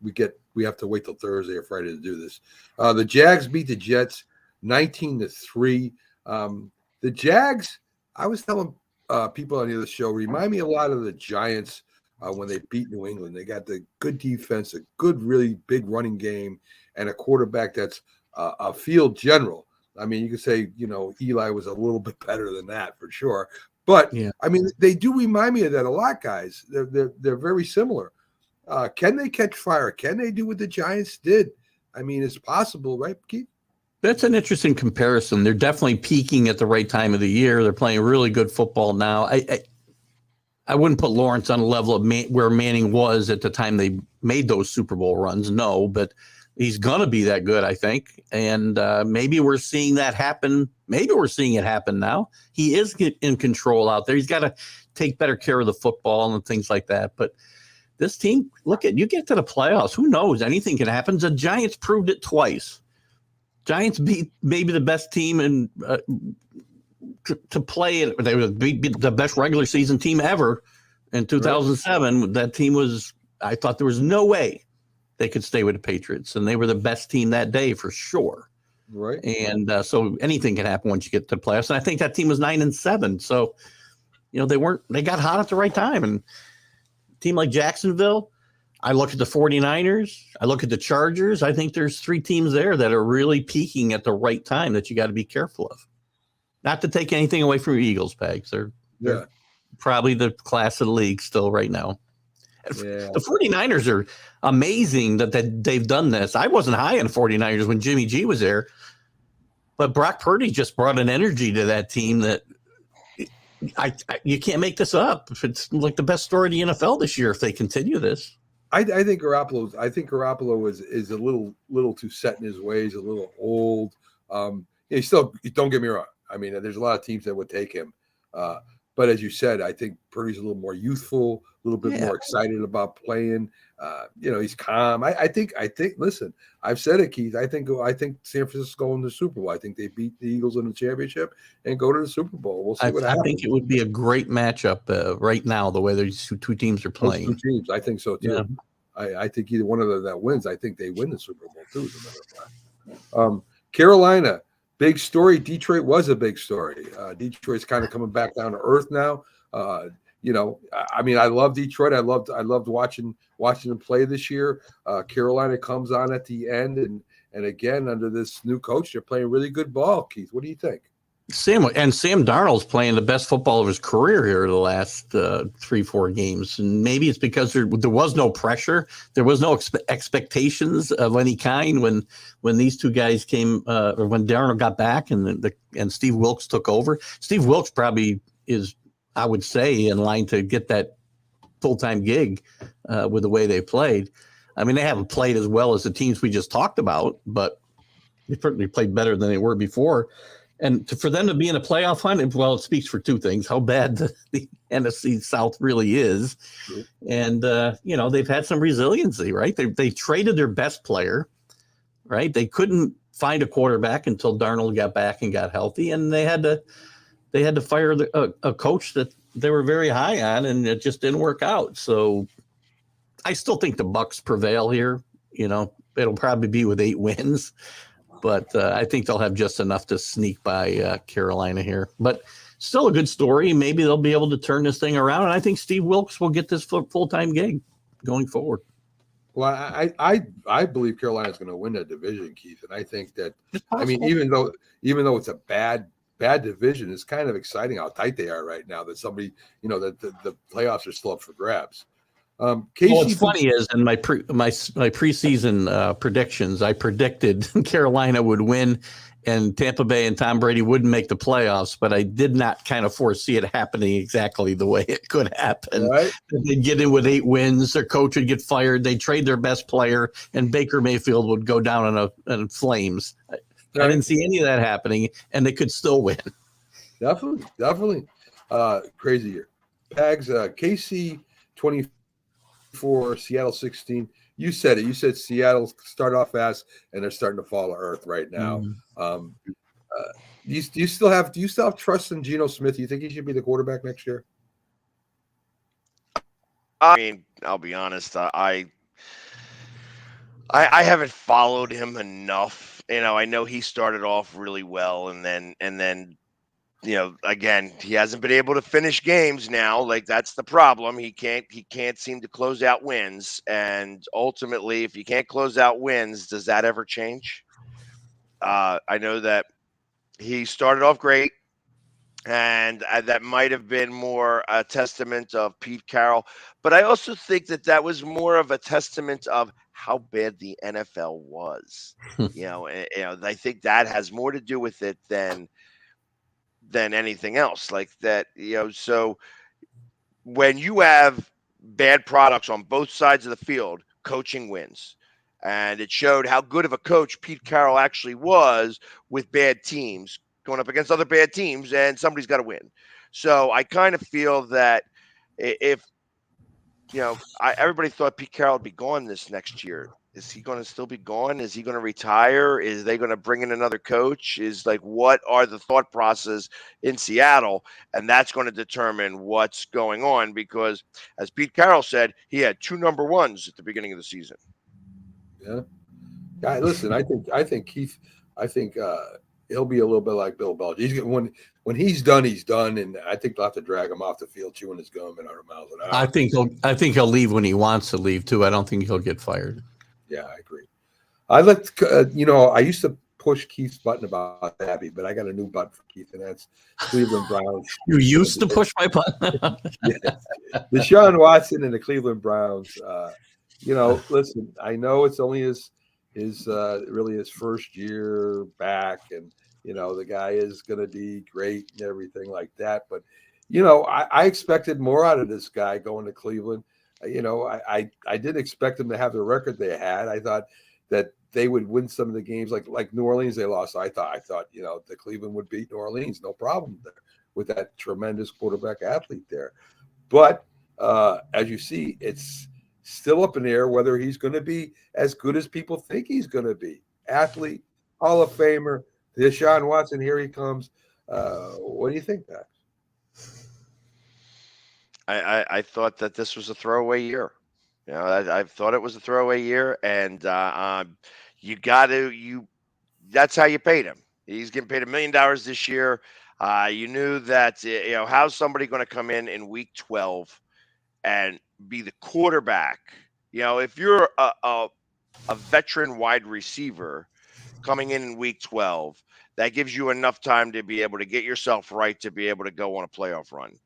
We have to wait till Thursday or Friday to do this. The Jags beat the Jets 19-3. The Jags, I was telling people on the other show, remind me a lot of the Giants when they beat New England. They got the good defense, a good, really big running game, and a quarterback that's a field general. I mean, you could say, Eli was a little bit better than that for sure. But, yeah. I mean, they do remind me of that a lot, guys. They're very similar. Can they catch fire? Can they do what the Giants did? I mean, it's possible, right, Keith? That's an interesting comparison. They're definitely peaking at the right time of the year. They're playing really good football now. I wouldn't put Lawrence on a level of where Manning was at the time they made those Super Bowl runs. No, but he's going to be that good, I think. And maybe we're seeing that happen. Maybe we're seeing it happen now. He is in control out there. He's got to take better care of the football and things like that. But this team, you get to the playoffs. Who knows? Anything can happen. The Giants proved it twice. Giants beat maybe the best team in to play it. They would be the best regular season team ever in 2007. Right. That team was, I thought there was no way they could stay with the Patriots, and they were the best team that day for sure. Right. And so anything can happen once you get to the playoffs. And I think that team was 9-7. So, they got hot at the right time. And a team like Jacksonville, I look at the 49ers, I look at the Chargers. I think there's three teams there that are really peaking at the right time that you got to be careful of. Not to take anything away from your Eagles, Pegs. They're probably the class of the league still right now. Yeah. The 49ers are amazing that they've done this. I wasn't high on the 49ers when Jimmy G was there, but Brock Purdy just brought an energy to that team that you can't make this up. It's like the best story in the NFL this year if they continue this. I think Garoppolo is a little too set in his ways, a little old. He still, don't get me wrong. I mean, there's a lot of teams that would take him. But as you said, I think Purdy's a little more youthful, a little bit more excited about playing. He's calm. I think. Listen, I've said it, Keith. I think San Francisco's going to the Super Bowl. I think they beat the Eagles in the championship and go to the Super Bowl. We'll see what happens. I think it would be a great matchup right now, the way these two teams are playing. Those two teams, I think so too. Yeah. I think either one of them that wins, I think they win the Super Bowl too. As a matter of fact, Carolina. Big story. Detroit was a big story. Detroit's kind of coming back down to earth now. I mean, I love Detroit. I loved watching them play this year. Carolina comes on at the end, and again under this new coach, they're playing really good ball. Keith, what do you think? Sam Darnold's playing the best football of his career here the last 3-4 games, and maybe it's because there was no pressure, there was no expectations of any kind when these two guys came, or when Darnold got back and Steve Wilkes took over. Steve Wilkes probably is, I would say, in line to get that full-time gig with the way they played. I mean, they haven't played as well as the teams we just talked about, but they certainly played better than they were before. And for them to be in a playoff hunt, well, it speaks for two things: how bad the NFC South really is, and they've had some resiliency. Right? They traded their best player. Right? They couldn't find a quarterback until Darnold got back and got healthy, and they had to fire a coach that they were very high on, and it just didn't work out. So I still think the Bucks prevail here. It'll probably be with 8 wins, but I think they'll have just enough to sneak by Carolina here. But still a good story. Maybe they'll be able to turn this thing around, and I think Steve Wilkes will get this full-time gig going forward. Well, I believe Carolina's going to win that division, Keith, and I think that even though it's a bad division, it's kind of exciting how tight they are right now. That somebody that the playoffs are still up for grabs. What's funny is in my preseason predictions, I predicted Carolina would win and Tampa Bay and Tom Brady wouldn't make the playoffs, but I did not kind of foresee it happening exactly the way it could happen. Right. They'd get in with 8 wins, their coach would get fired, they'd trade their best player, and Baker Mayfield would go down in flames. I didn't see any of that happening, and they could still win. Definitely. Crazy year. Pags, KC 24, Seattle 16. You said it. You said Seattle start off fast, and they're starting to fall to earth right now. Do you still have trust in Geno Smith? Do you think he should be the quarterback next year? I mean, I'll be honest. I haven't followed him enough. I know he started off really well, and then again, he hasn't been able to finish games now. Like, that's the problem. He can't seem to close out wins. And ultimately, if you can't close out wins, does that ever change? I know that he started off great, and that might have been more a testament of Pete Carroll. But I also think that was more of a testament of how bad the NFL was. I think that has more to do with it than anything else like that. So when you have bad products on both sides of the field, coaching wins. And it showed how good of a coach Pete Carroll actually was with bad teams going up against other bad teams, and somebody's got to win. So I kind of feel that if everybody thought Pete Carroll would be gone this next year. Is he going to still be gone? Is he going to retire? Is they going to bring in another coach? What are the thought process in Seattle? And that's going to determine what's going on, because as Pete Carroll said, he had 2 number ones at the beginning of the season. Yeah. Listen, I think Keith, he'll be a little bit like Bill Belichick. When he's done, he's done, and I think they'll have to drag him off the field chewing his gum at 100 miles an hour. I think he'll leave when he wants to leave too. I don't think he'll get fired. Yeah, I agree. I used to push Keith's button about Abby, but I got a new button for Keith, and that's Cleveland Browns. You used to push my button. Yeah. Deshaun Watson and the Cleveland Browns. Listen, I know it's only his first year back, and the guy is going to be great and everything like that. But I expected more out of this guy going to Cleveland. I didn't expect them to have the record they had. I thought that they would win some of the games like New Orleans they lost. I thought the Cleveland would beat New Orleans, no problem there with that tremendous quarterback athlete there. But as you see, it's still up in the air whether he's going to be as good as people think he's going to be. Athlete, Hall of Famer, Deshaun Watson, here he comes. What do you think, Max? I thought that this was a throwaway year. I thought it was a throwaway year, and that's how you paid him. He's getting paid $1 million this year. You knew that, how's somebody going to come in week 12 and be the quarterback? If you're a veteran wide receiver coming in week 12, that gives you enough time to be able to get yourself right to be able to go on a playoff run.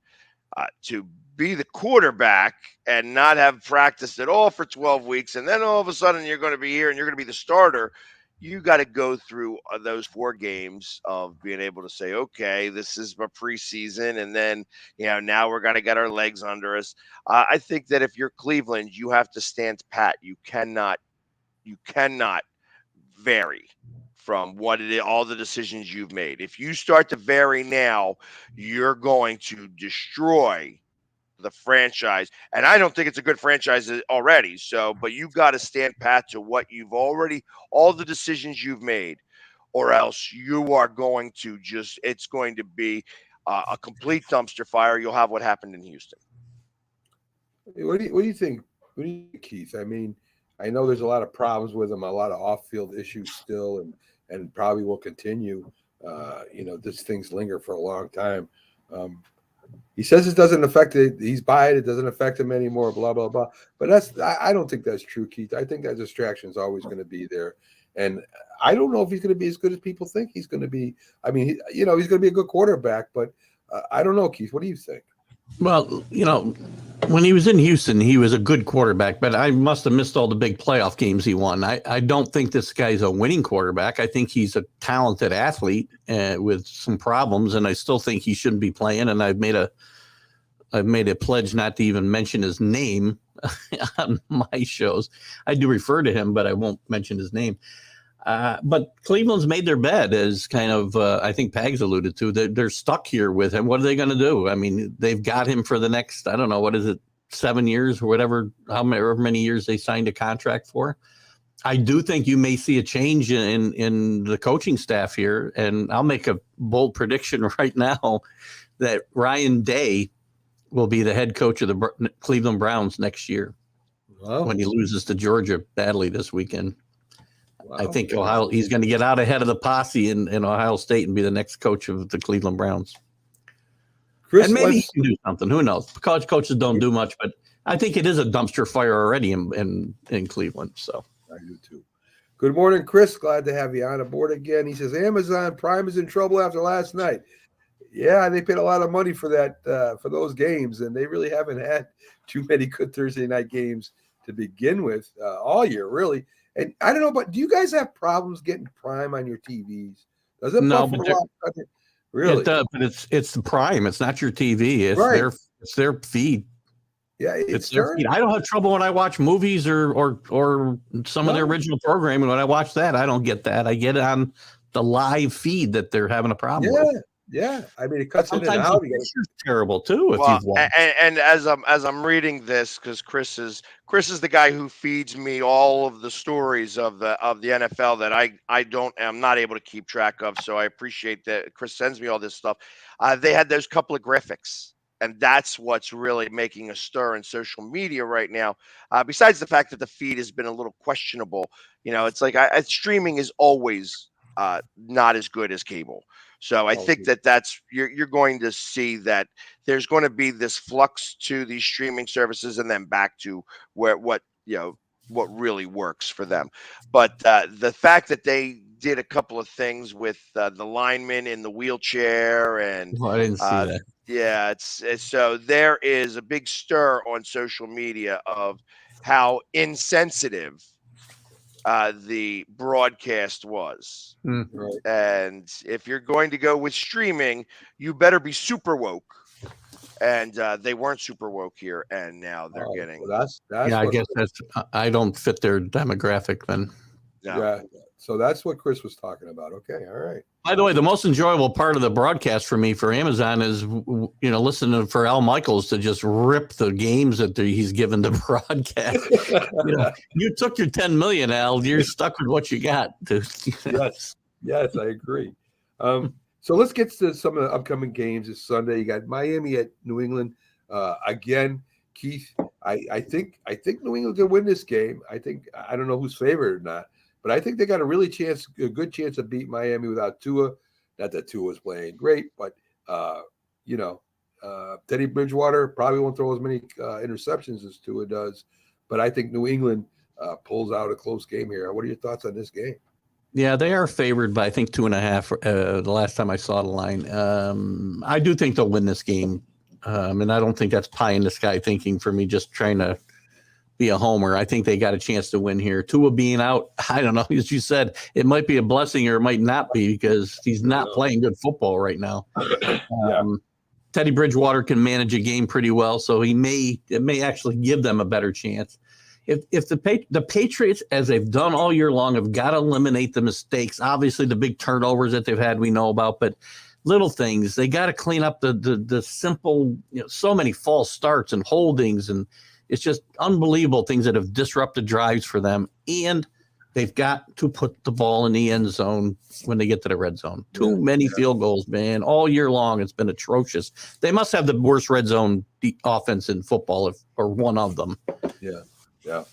To be the quarterback and not have practiced at all for 12 weeks, and then all of a sudden you're going to be here and you're going to be the starter, you got to go through those 4 games of being able to say, okay, this is my preseason, and then now we're going to get our legs under us. I think that if you're Cleveland, you have to stand pat. You cannot vary from what it is, all the decisions you've made. If you start to vary now, you're going to destroy the franchise. And I don't think it's a good franchise already. But you got to stand pat to what you've already, all the decisions you've made, or else you are going to it's going to be a complete dumpster fire, you'll have what happened in Houston. What do you think? What do you think, Keith? I mean, I know there's a lot of problems with him, a lot of off-field issues still, and probably will continue. These things linger for a long time. He says it doesn't affect it. He's by it. It doesn't affect him anymore, blah, blah, blah. But I don't think that's true, Keith. I think that distraction is always going to be there. And I don't know if he's going to be as good as people think he's going to be. I mean, he's going to be a good quarterback, but I don't know, Keith. What do you think? Well, when he was in Houston, he was a good quarterback, but I must have missed all the big playoff games he won. I don't think this guy's a winning quarterback. I think he's a talented athlete with some problems, and I still think he shouldn't be playing. And I've made a pledge not to even mention his name on my shows. I do refer to him, but I won't mention his name. But Cleveland's made their bed, as kind of I think Pags alluded to. They're stuck here with him. What are they going to do? I mean, they've got him for the next, I don't know, what is it, 7 years or whatever, however many years they signed a contract for. I do think you may see a change in the coaching staff here, and I'll make a bold prediction right now that Ryan Day will be the head coach of the Cleveland Browns next year when he loses to Georgia badly this weekend. Wow. I think he's going to get out ahead of the posse in Ohio State and be the next coach of the Cleveland Browns. And maybe he can do something. Who knows? College coaches don't do much, but I think it is a dumpster fire already in Cleveland. So I do too. Good morning, Chris. Glad to have you on aboard again. He says Amazon Prime is in trouble after last night. Yeah, they paid a lot of money for that for those games, and they really haven't had too many good Thursday night games to begin with all year, really. And I don't know, but do you guys have problems getting Prime on your TVs? Does it? No, but really? It does, but it's the Prime. It's not your TV. It's their feed. Yeah, it's their feed. I don't have trouble when I watch movies or some of the original programming. When I watch that, I don't get that. I get it on the live feed that they're having a problem with. Yeah, I mean, it cuts in and Sometimes out. the picture's terrible too. If Well, you've watched. and as I'm reading this, because Chris is the guy who feeds me all of the stories of the NFL that I'm not able to keep track of. So I appreciate that Chris sends me all this stuff. They had those couple of graphics, and that's what's really making a stir in social media right now. Besides the fact that the feed has been a little questionable, it's like streaming is always not as good as cable. So I think that's you're going to see that there's going to be this flux to these streaming services and then back to what really works for them. But the fact that they did a couple of things with the lineman in the wheelchair and I didn't see that. Yeah, it's so there is a big stir on social media of how insensitive the broadcast was. Right. And if you're going to go with streaming, you better be super woke. And they weren't super woke here, and now they're getting. Well, that's I guess I don't fit their demographic then. No. Yeah. So that's what Chris was talking about. Okay. All right. By the way, the most enjoyable part of the broadcast for me for Amazon is, listening for Al Michaels to just rip the games that he's given to broadcast. You took your 10 million, Al. You're stuck with what you got. Yes, I agree. So let's get to some of the upcoming games this Sunday. You got Miami at New England. Again, Keith, I think New England can win this game. I don't know who's favored or not. But I think they got a good chance to beat Miami without Tua. Not that Tua was playing great, but Teddy Bridgewater probably won't throw as many interceptions as Tua does. But I think New England pulls out a close game here. What are your thoughts on this game? Yeah, they are favored by, I think, 2.5. The last time I saw the line, I do think they'll win this game, and I don't think that's pie in the sky thinking for me. Just trying to be a homer. I think they got a chance to win here. Tua being out, I don't know. As you said, it might be a blessing or it might not be because he's not playing good football right now. Teddy Bridgewater can manage a game pretty well, so it may actually give them a better chance. If the Patriots, as they've done all year long, have got to eliminate the mistakes. Obviously, the big turnovers that they've had, we know about, but little things they got to clean up the simple. So many false starts and holdings and. It's just unbelievable things that have disrupted drives for them. And They've got to put the ball in the end zone when they get to the red zone. Too many field goals, man. All year long, it's been atrocious. They must have the worst red zone offense in football, or one of them. Yeah.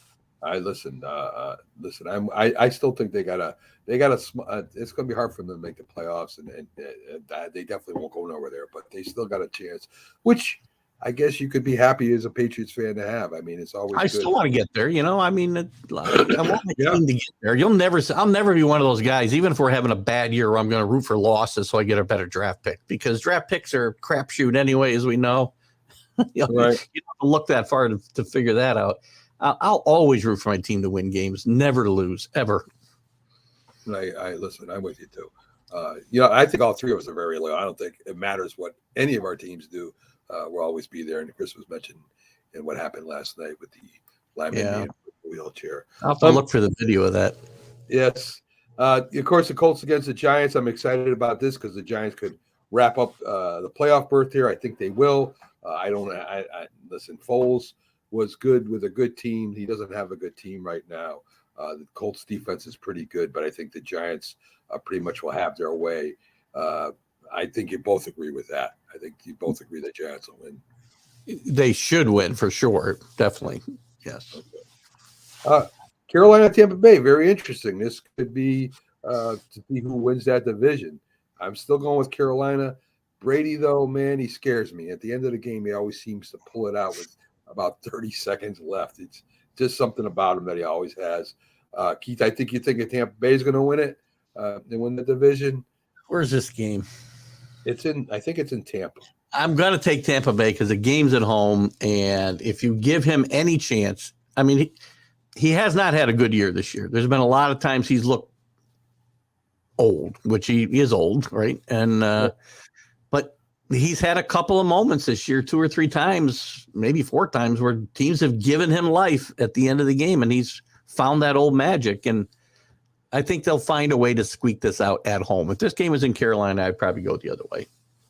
I listen. I still think they gotta. It's going to be hard for them to make the playoffs, and they definitely won't go nowhere there. But they still got a chance, which I guess you could be happy as a Patriots fan to have. I mean, it's always. I still want to get there. I mean, I want my Yeah. team to get there. I'll never be one of those guys, even if we're having a bad year, where I'm going to root for losses so I get a better draft pick, because draft picks are a crapshoot anyway, as we know. Right. You don't have to look that far to figure that out. I'll always root for my team to win games, never to lose, ever. I listen. I'm with you too. I think all three of us are very low. I don't think it matters what any of our teams do. We'll always be there. And Chris was mentioned in what happened last night with the lineman wheelchair. I'll have to look for the video of that. Yes. Of course, the Colts against the Giants. I'm excited about this because the Giants could wrap up the playoff berth here. I think they will. Listen, Foles was good with a good team. He doesn't have a good team right now. The Colts defense is pretty good, but I think the Giants pretty much will have their way. I think you both agree with that. I think you both agree that Giants will win. They should win for sure. Definitely. Yes. Okay. Carolina, Tampa Bay, very interesting. This could be to see who wins that division. I'm still going with Carolina. Brady, though, man, he scares me. At the end of the game, he always seems to pull it out with about 30 seconds left. It's just something about him that he always has. Keith, I think you think Tampa Bay is going to win it. They win the division. Where's this game? I think it's in Tampa. I'm going to take Tampa Bay because the game's at home. And if you give him any chance, I mean, he has not had a good year this year. There's been a lot of times he's looked old, which he is old, right? And, but he's had a couple of moments this year, 2 or 3 times, maybe 4 times, where teams have given him life at the end of the game, and he's found that old magic. And I think they'll find a way to squeak this out at home. If this game was in Carolina, I'd probably go the other way.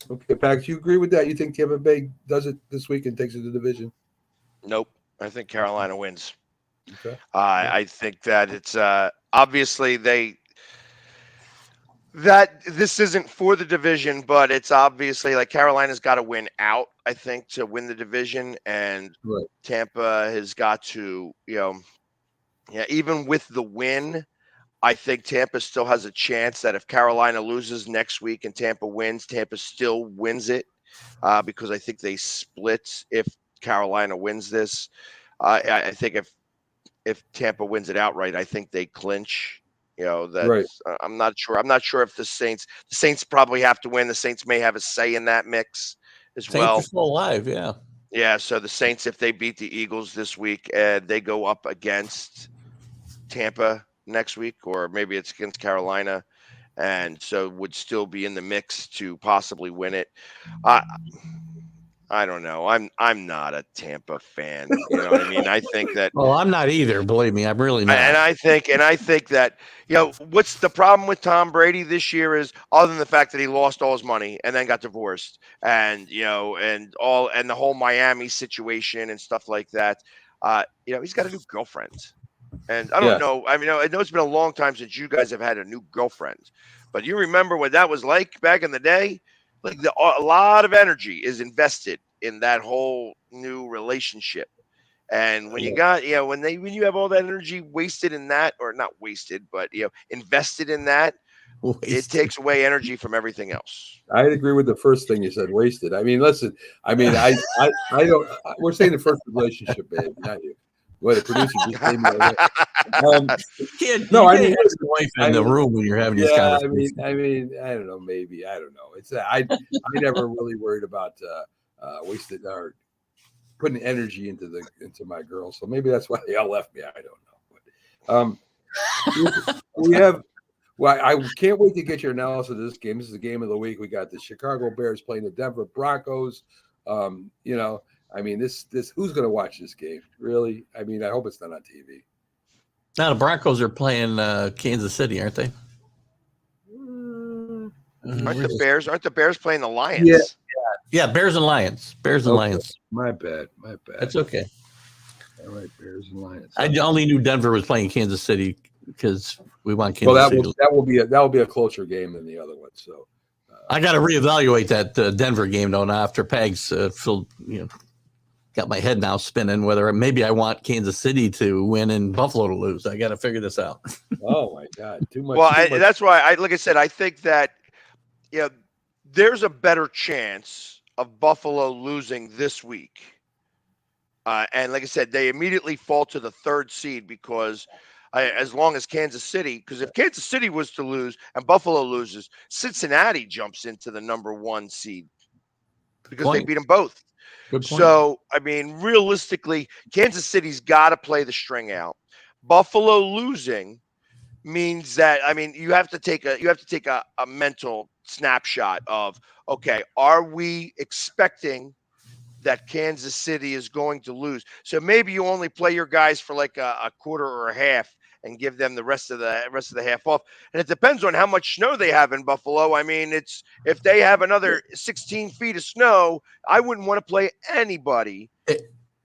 Okay, Pax, you agree with that? You think Tampa Bay does it this week and takes it to the division? Nope. I think Carolina wins. Okay. I think that it's obviously this isn't for the division, but it's obviously like Carolina's got to win out, I think, to win the division, and Right. Tampa has got to, even with the win, I think Tampa still has a chance that if Carolina loses next week and Tampa wins, Tampa still wins it because I think they split if Carolina wins this. I think if Tampa wins it outright, I think they clinch. Right. I'm not sure. I'm not sure if the Saints probably have to win. The Saints may have a say in that mix as well. Saints are still alive, yeah. Yeah, so the Saints, if they beat the Eagles this week, they go up against Tampa next week, or maybe it's against Carolina, and so would still be in the mix to possibly win it. I don't know. I'm not a Tampa fan. You know what I mean? I think that. Well, I'm not either. Believe me, I'm really not. And I think that what's the problem with Tom Brady this year is, other than the fact that he lost all his money and then got divorced, and and the whole Miami situation and stuff like that. He's got a new girlfriend, and I don't know. I mean, I know it's been a long time since you guys have had a new girlfriend, but you remember what that was like back in the day. Like a lot of energy is invested in that whole new relationship, and when you got when you have all that energy wasted in that, or not wasted, but invested in that, it takes away energy from everything else. I agree with the first thing you said. Wasted. I mean, listen. I mean, I don't. We're saying the first relationship, babe, not you. What the producer just gave me. No, I mean, have your wife in the room when you're having these conversations. I mean, I don't know. Maybe I don't know. It's I never really worried about wasted or putting energy into my girls. So maybe that's why they all left me. I don't know. But, we have. Well, I can't wait to get your analysis of this game. This is the game of the week. We got the Chicago Bears playing the Denver Broncos. I mean, this who's going to watch this game? Really? I mean, I hope it's not on TV. Now the Broncos are playing Kansas City, aren't they? Aren't the Bears playing the Lions? Yeah, Bears and Lions. Bears and Lions. My bad. That's okay. All right, Bears and Lions. I only knew Denver was playing Kansas City because we want Well, Kansas City. that will be a closer game than the other one. So I got to reevaluate that Denver game though. Now after Pags got my head now spinning whether maybe I want Kansas City to win and Buffalo to lose. I got to figure this out. oh my God, too much. Well, too much. that's why like I said, I think that there's a better chance of Buffalo losing this week. And like I said, they immediately fall to the 3rd seed because as long as Kansas City, because if Kansas City was to lose and Buffalo loses, Cincinnati jumps into the number 1 seed because they beat them both. Good point. So, I mean, realistically, Kansas City's got to play the string out. Buffalo losing means that, I mean, you have to take a mental snapshot of, okay, are we expecting that Kansas City is going to lose? So maybe you only play your guys for like a quarter or a half and give them the rest of the half off. And it depends on how much snow they have in Buffalo. I mean, if they have another 16 feet of snow, I wouldn't want to play anybody.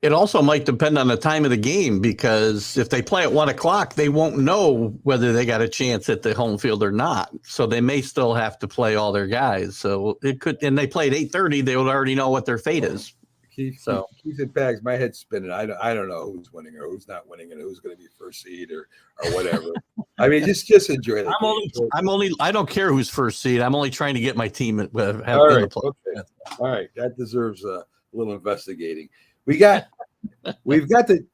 It also might depend on the time of the game because if they play at 1:00, they won't know whether they got a chance at the home field or not. So they may still have to play all their guys. So it could, and they play at 8:30, they would already know what their fate is. Keith and Pags, my head's spinning. I don't know who's winning or who's not winning and who's going to be 1st seed or whatever. I mean, just enjoy it. I don't care who's 1st seed. I'm only trying to get my team All right, all right. That deserves a little investigating. We've got the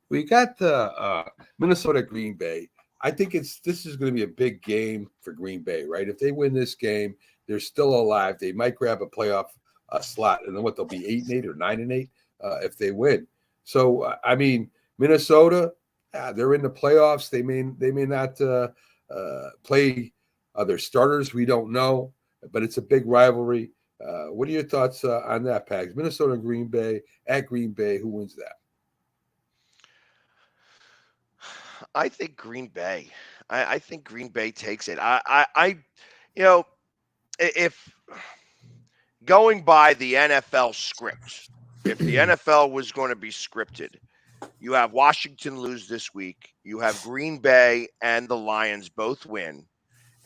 Minnesota Green Bay. I think this is going to be a big game for Green Bay, right? If they win this game, they're still alive. They might grab a playoff slot, and then what, they'll be 8-8 or 9-8 if they win. So I mean, Minnesota, they're in the playoffs. They may not play their starters. We don't know, but it's a big rivalry. What are your thoughts on that, Pags? Minnesota and Green Bay at Green Bay. Who wins that? I think Green Bay. I think Green Bay takes it. If going by the NFL script, if the NFL was going to be scripted, you have Washington lose this week. You have Green Bay and the Lions both win.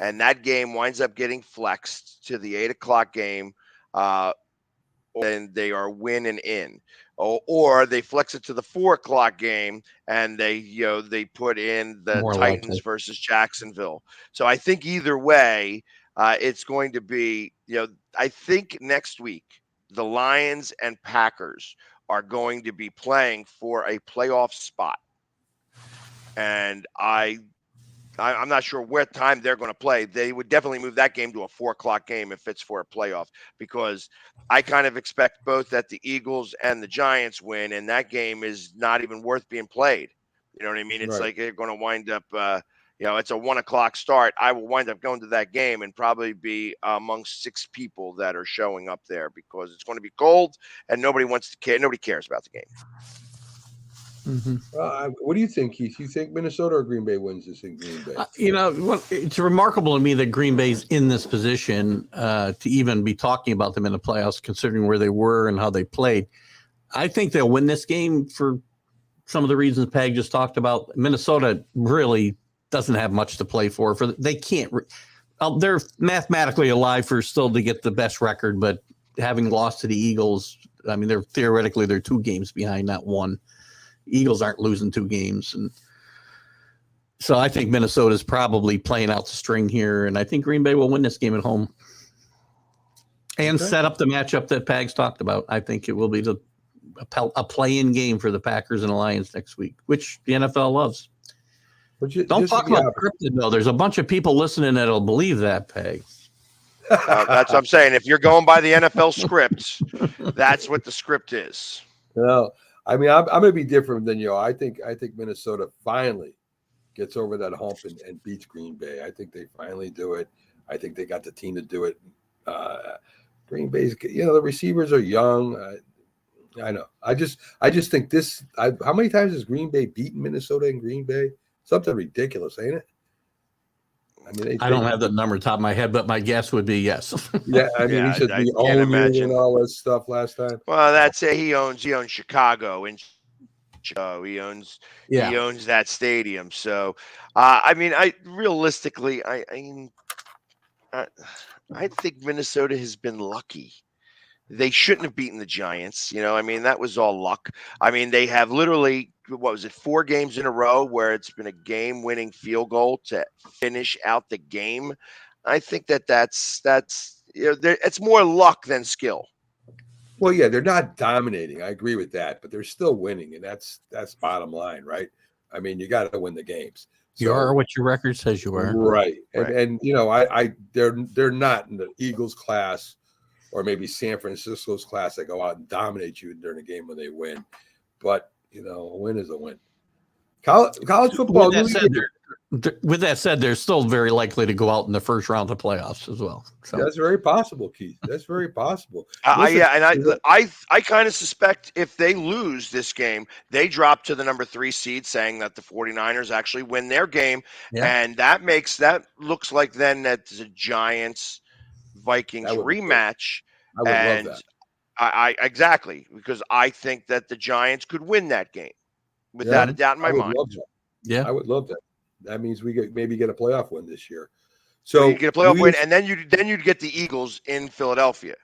And that game winds up getting flexed to the 8:00 game. And they are winning in. Or they flex it to the 4:00 game and they put in the More Titans likely versus Jacksonville. So I think either way, it's going to be, I think next week, the Lions and Packers are going to be playing for a playoff spot. And I'm not sure what time they're going to play. They would definitely move that game to a 4:00 game if it's for a playoff, because I kind of expect both that the Eagles and the Giants win, and that game is not even worth being played. You know what I mean? It's like they're going to wind up, it's a 1:00 start. I will wind up going to that game and probably be amongst 6 people that are showing up there because it's going to be cold and nobody wants to care. Nobody cares about the game. Mm-hmm. What do you think, Keith? You think Minnesota or Green Bay wins this in Green Bay? It's remarkable to me that Green Bay's in this position to even be talking about them in the playoffs, considering where they were and how they played. I think they'll win this game for some of the reasons Peg just talked about. Minnesota really doesn't have much to play for. They can't. They're mathematically alive for still to get the best record, but having lost to the Eagles, I mean, they're 2 games behind, not 1. Eagles aren't losing 2 games. And so I think Minnesota's probably playing out the string here, and I think Green Bay will win this game at home and set up the matchup that Pags talked about. I think it will be a play-in game for the Packers and the Lions next week, which the NFL loves. Don't talk about scripted, though. There's a bunch of people listening that'll believe that, Peg. That's what I'm saying. If you're going by the NFL script, that's what the script is. No. I mean, I'm going to be different than you. I think Minnesota finally gets over that hump and beats Green Bay. I think they finally do it. I think they got the team to do it. Green Bay's, the receivers are young. I know. I just think this. How many times has Green Bay beaten Minnesota in Green Bay? Something ridiculous, ain't it? I mean, I don't have the number top of my head, but my guess would be yes. Yeah, I mean, he said he owned and all that stuff last time. Well, that's it. He owns Chicago, and He owns Yeah. he owns that stadium. So, I mean, I realistically, I think Minnesota has been lucky. They shouldn't have beaten the Giants. I mean, that was all luck. I mean, they have literally, what was it, 4 games in a row where it's been a game-winning field goal to finish out the game. I think that's it's more luck than skill. Well, yeah, they're not dominating. I agree with that, but they're still winning, and that's bottom line, right? I mean, you got to win the games. You are what your record says you are. Right. Right. And they're not in the Eagles class or maybe San Francisco's class that go out and dominate you during a game when they win. But, a win is a win. College football. With that said, they're still very likely to go out in the first round of the playoffs as well. So that's very possible, Keith. That's very possible. I kind of suspect if they lose this game, they drop to the number 3 seed, saying that the 49ers actually win their game. Yeah. And that looks like then that's a Giants Vikings rematch. I would love that. I exactly, because I think that the Giants could win that game without a doubt in my mind. Yeah, I would love that. That means we maybe get a playoff win this year. So you get a playoff win, and then you'd get the Eagles in Philadelphia.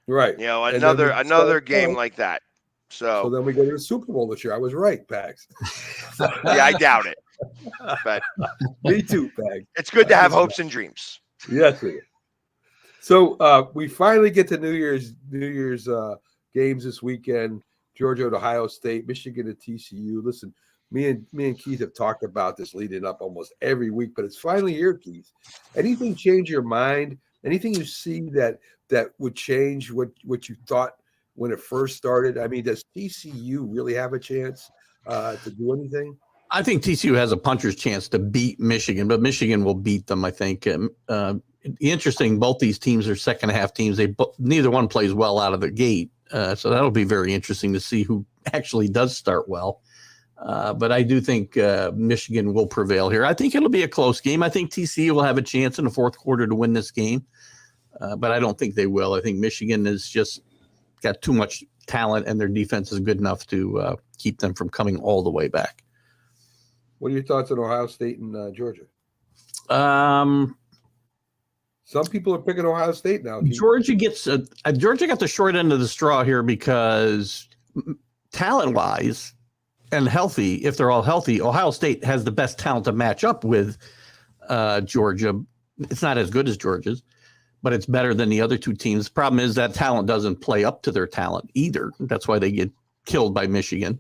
Right. Another game like that. So then we go to the Super Bowl this year. I was right, Pags. Yeah, I doubt it. But me too, Pags. It's good to have hopes and dreams. Yes, it is. So we finally get to New Year's games this weekend. Georgia at Ohio State, Michigan at TCU. Listen, me and Keith have talked about this leading up almost every week, but it's finally here, Keith. Anything change your mind? Anything you see that would change what you thought when it first started? I mean, does TCU really have a chance to do anything? I think TCU has a puncher's chance to beat Michigan, but Michigan will beat them, I think. Interesting, both these teams are second half teams. Neither one plays well out of the gate. So that'll be very interesting to see who actually does start well. But I do think Michigan will prevail here. I think it'll be a close game. I think TCU will have a chance in the fourth quarter to win this game, but I don't think they will. I think Michigan has just got too much talent, and their defense is good enough to keep them from coming all the way back. What are your thoughts on Ohio State and Georgia? Some people are picking Ohio State now. Georgia got the short end of the straw here because talent-wise and healthy, if they're all healthy, Ohio State has the best talent to match up with Georgia. It's not as good as Georgia's, but it's better than the other two teams. The problem is that talent doesn't play up to their talent either. That's why they get killed by Michigan.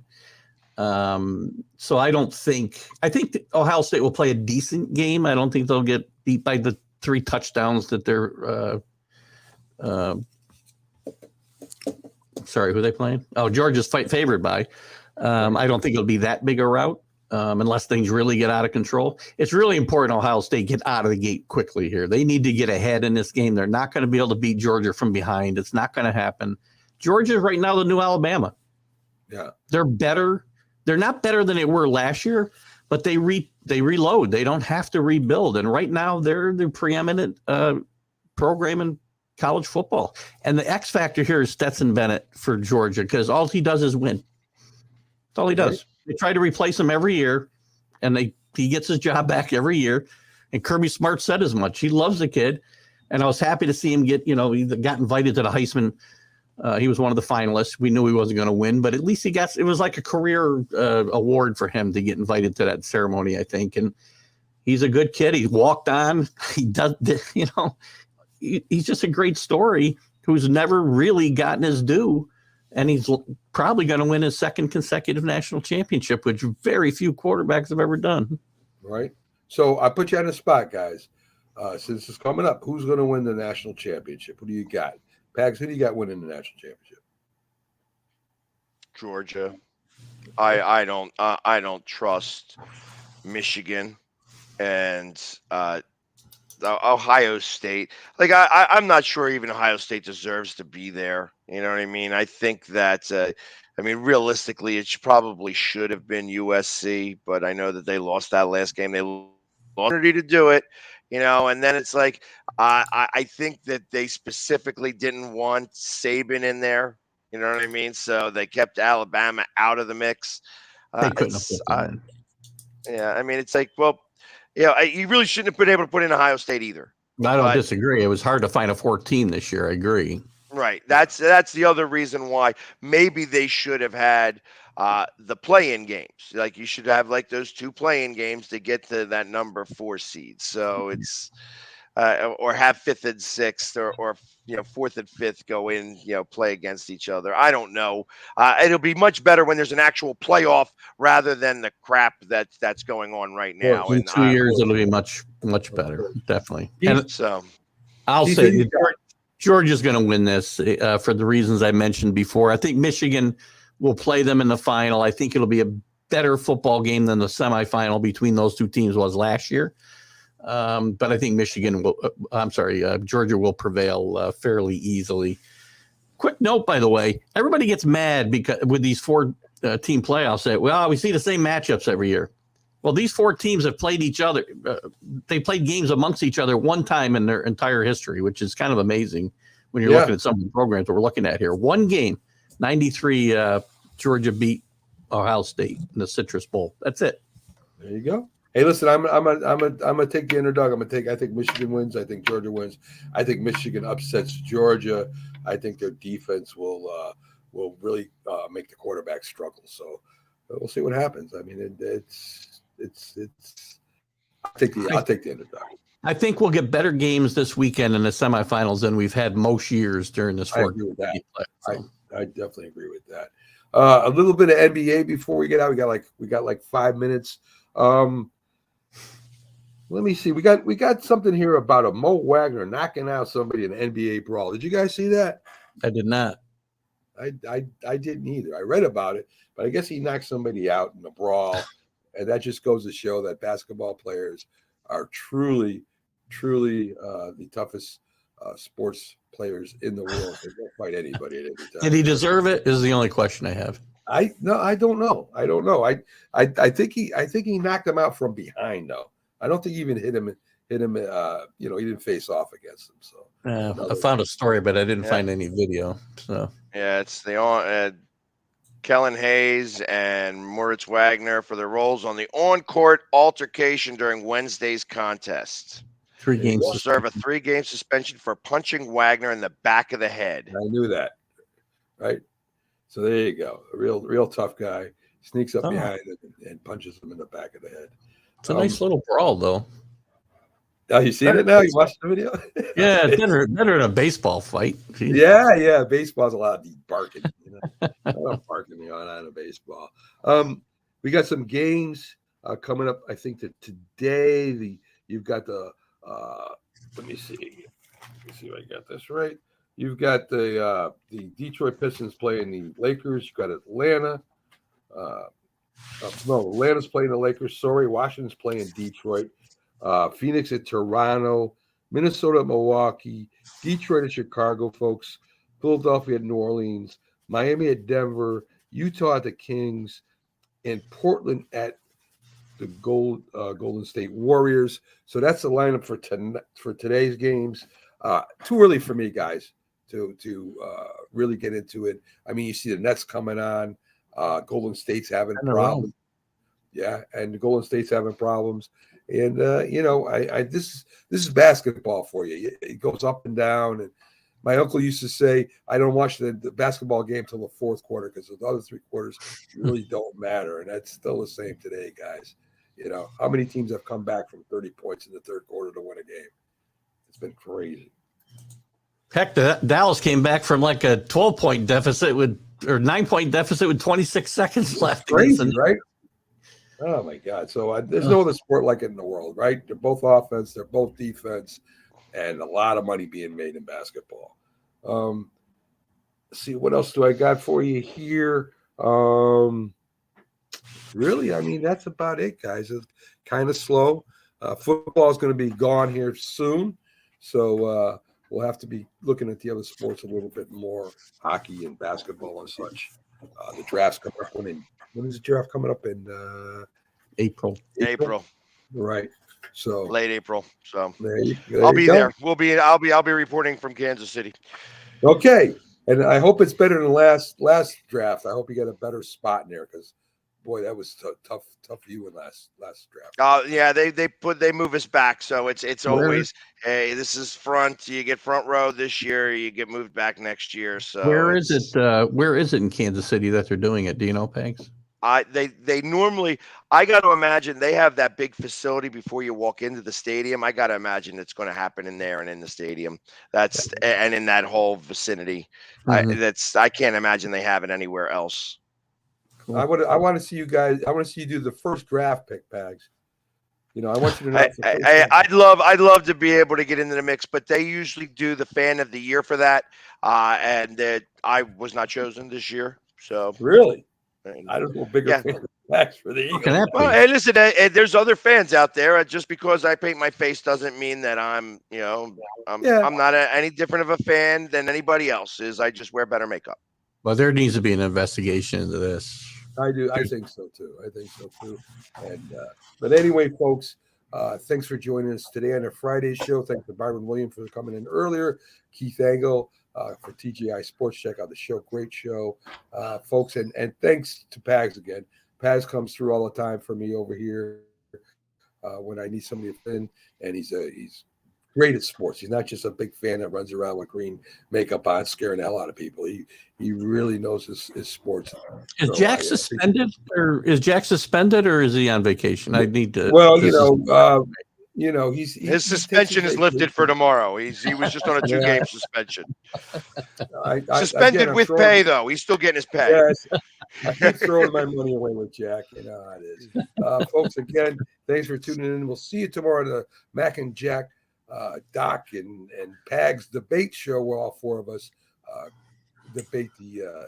So I think Ohio State will play a decent game. I don't think they'll get beat by the 3 touchdowns that they're sorry, who are they playing? Oh, Georgia's favored by. I don't think it'll be that big a rout unless things really get out of control. It's really important Ohio State get out of the gate quickly here. They need to get ahead in this game. They're not going to be able to beat Georgia from behind. It's not going to happen. Georgia is right now the new Alabama. Yeah, they're better. They're not better than they were last year, but they reload. They don't have to rebuild. And right now they're the preeminent program in college football. And the X factor here is Stetson Bennett for Georgia because all he does is win. That's all he does. Right. They try to replace him every year, and he gets his job back every year. And Kirby Smart said as much. He loves the kid, and I was happy to see him he got invited to the Heisman. He was one of the finalists. We knew he wasn't going to win, but at least it was like a career award for him to get invited to that ceremony, I think. And he's a good kid. He walked on. He does, he's just a great story who's never really gotten his due. And he's probably going to win his 2nd consecutive national championship, which very few quarterbacks have ever done. Right. So I put you on the spot, guys. Since it's coming up, who's going to win the national championship? Who do you got? Pags, who do you got winning the national championship? Georgia. I don't trust Michigan and Ohio State. Like I'm not sure even Ohio State deserves to be there. You know what I mean? I think that realistically, it probably should have been USC, but I know that they lost that last game. They lost the opportunity to do it. And then it's like I think that they specifically didn't want Saban in there. You know what I mean? So they kept Alabama out of the mix. They couldn't have put them in. Yeah, I mean, it's like, well, yeah, you really shouldn't have been able to put in Ohio State either. I don't disagree. It was hard to find a 14 this year. I agree. Right. That's the other reason why maybe they should have had the play-in games. Like you should have like those 2 play-in games to get to that number 4 seed. So it's or have 5th and 6th or 4th and 5th go in, play against each other. I don't know. It'll be much better when there's an actual playoff rather than the crap that's going on right now. In 2 years, it'll be much better. Definitely. And so I'll say Georgia's going to win this for the reasons I mentioned before. I think Michigan will play them in the final. I think it'll be a better football game than the semifinal between those 2 teams was last year. But I think Georgia will prevail fairly easily. Quick note, by the way, everybody gets mad because with these 4 team playoffs that, we see the same matchups every year. Well, these 4 teams have played each other. They played games amongst each other one time in their entire history, which is kind of amazing when you're looking at some of the programs that we're looking at here. One game, 93, Georgia beat Ohio State in the Citrus Bowl. That's it. There you go. Hey, listen, I'm gonna take the underdog. I think Michigan wins. I think Georgia wins. I think Michigan upsets Georgia. I think their defense will really make the quarterback struggle. So we'll see what happens. I mean, I'll take the underdog. I think we'll get better games this weekend in the semifinals than we've had most years during this. I agree with that. I definitely agree with that. A little bit of NBA before we get out. We got like 5 minutes. Let me see. We got something here about a Mo Wagner knocking out somebody in an NBA brawl. Did you guys see that? I did not. I didn't either. I read about it, but I guess he knocked somebody out in a brawl, and that just goes to show that basketball players are truly the toughest sports players in the world. They don't fight anybody at any time. Did he deserve it? Is the only question I have. I don't know. I think he knocked him out from behind though. I don't think he even hit him. He didn't face off against him. So I found a story, but I didn't find any video. So it's the Kellen Hayes and Moritz Wagner for their roles on the on-court altercation during Wednesday's contest. 3 games. Will serve a 3-game suspension for punching Wagner in the back of the head. I knew that. Right. So there you go. A real tough guy sneaks up behind him and punches him in the back of the head. It's a nice little brawl, though. Oh, you seen it now? You watched the video? Yeah, better than a baseball fight. Jeez. Yeah. Baseball's a lot of barking. I don't barking on a baseball. We got some games coming up. I think that today you've got the. Let me see if I got this right. You've got the Detroit Pistons playing the Lakers. You've got Atlanta. Atlanta's playing the Lakers. Sorry, Washington's playing Detroit. Phoenix at Toronto. Minnesota at Milwaukee. Detroit at Chicago, folks. Philadelphia at New Orleans. Miami at Denver. Utah at the Kings. And Portland at the Golden State Warriors. So that's the lineup for today's games. Too early for me, guys, to really get into it. I mean, you see the Nets coming on. Golden State's having problems. Yeah, and the Golden State's having problems. And this is basketball for you. It goes up and down. And my uncle used to say, I don't watch the basketball game till the 4th quarter because the other 3 quarters really don't matter. And that's still the same today, guys. How many teams have come back from 30 points in the 3rd quarter to win a game? It's been crazy. Heck, Dallas came back from like a 12-point deficit or 9-point deficit with 26 seconds left. Crazy, right? Oh my God! So there's no other sport like it in the world, right? They're both offense, they're both defense, and a lot of money being made in basketball. See, what else do I got for you here? Really, I mean, that's about it, guys. It's kind of slow. Football is going to be gone here soon, so we'll have to be looking at the other sports a little bit more, hockey and basketball and such. The draft's coming up. When is the draft coming up? In April. Right. So late April. So there I'll be go. there. I'll be reporting from Kansas City. Okay. And I hope it's better than last draft. I hope you get a better spot in there because boy, that was tough viewing last draft. Yeah, they move us back, so it's always, hey, this is front. You get front row this year. You get moved back next year. So Where is it? Where is it in Kansas City that they're doing it? Do you know, Pegs? They normally, I got to imagine they have that big facility before you walk into the stadium. I got to imagine it's going to happen in there and in the stadium. And in that whole vicinity. I can't imagine they have it anywhere else. Cool. I want to see you guys. I want to see you do the first draft pick, Pags. You know, I want you to know. I'd love to be able to get into the mix, but they usually do the fan of the year for that. And I was not chosen this year. So really. I don't know, bigger fan of Pags for the Eagles. Well, hey, listen, there's other fans out there. Just because I paint my face doesn't mean that I'm not any different of a fan than anybody else is. I just wear better makeup. Well, there needs to be an investigation into this. I do. I think so too. And but anyway, folks, thanks for joining us today on a Friday show. Thanks to Byron Williams for coming in earlier. Keith Engle for TGI Sports. Check out the show. Great show, folks. And thanks to Pags again. Pags comes through all the time for me over here when I need somebody to fit in, and he's great at sports. He's not just a big fan that runs around with green makeup on, scaring the hell out of people. He really knows his sports. Is Jack suspended, or is he on vacation? I need to. Well, his suspension is lifted for tomorrow. He was just on a 2-game suspension. Suspended with pay, though. He's still getting his pay. Yes, I keep throwing my money away with Jack. You know how it is. Folks, again, thanks for tuning in. We'll see you tomorrow at the Mac and Jack Doc and Pags debate show, where all four of us debate the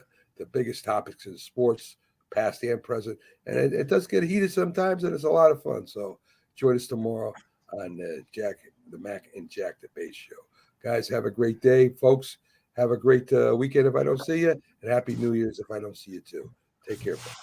biggest topics in sports, past and present. And it does get heated sometimes, and it's a lot of fun. So join us tomorrow on the Mac and Jack debate show. Guys, have a great day. Folks, have a great weekend if I don't see you, and Happy New Year's if I don't see you too. Take care, folks.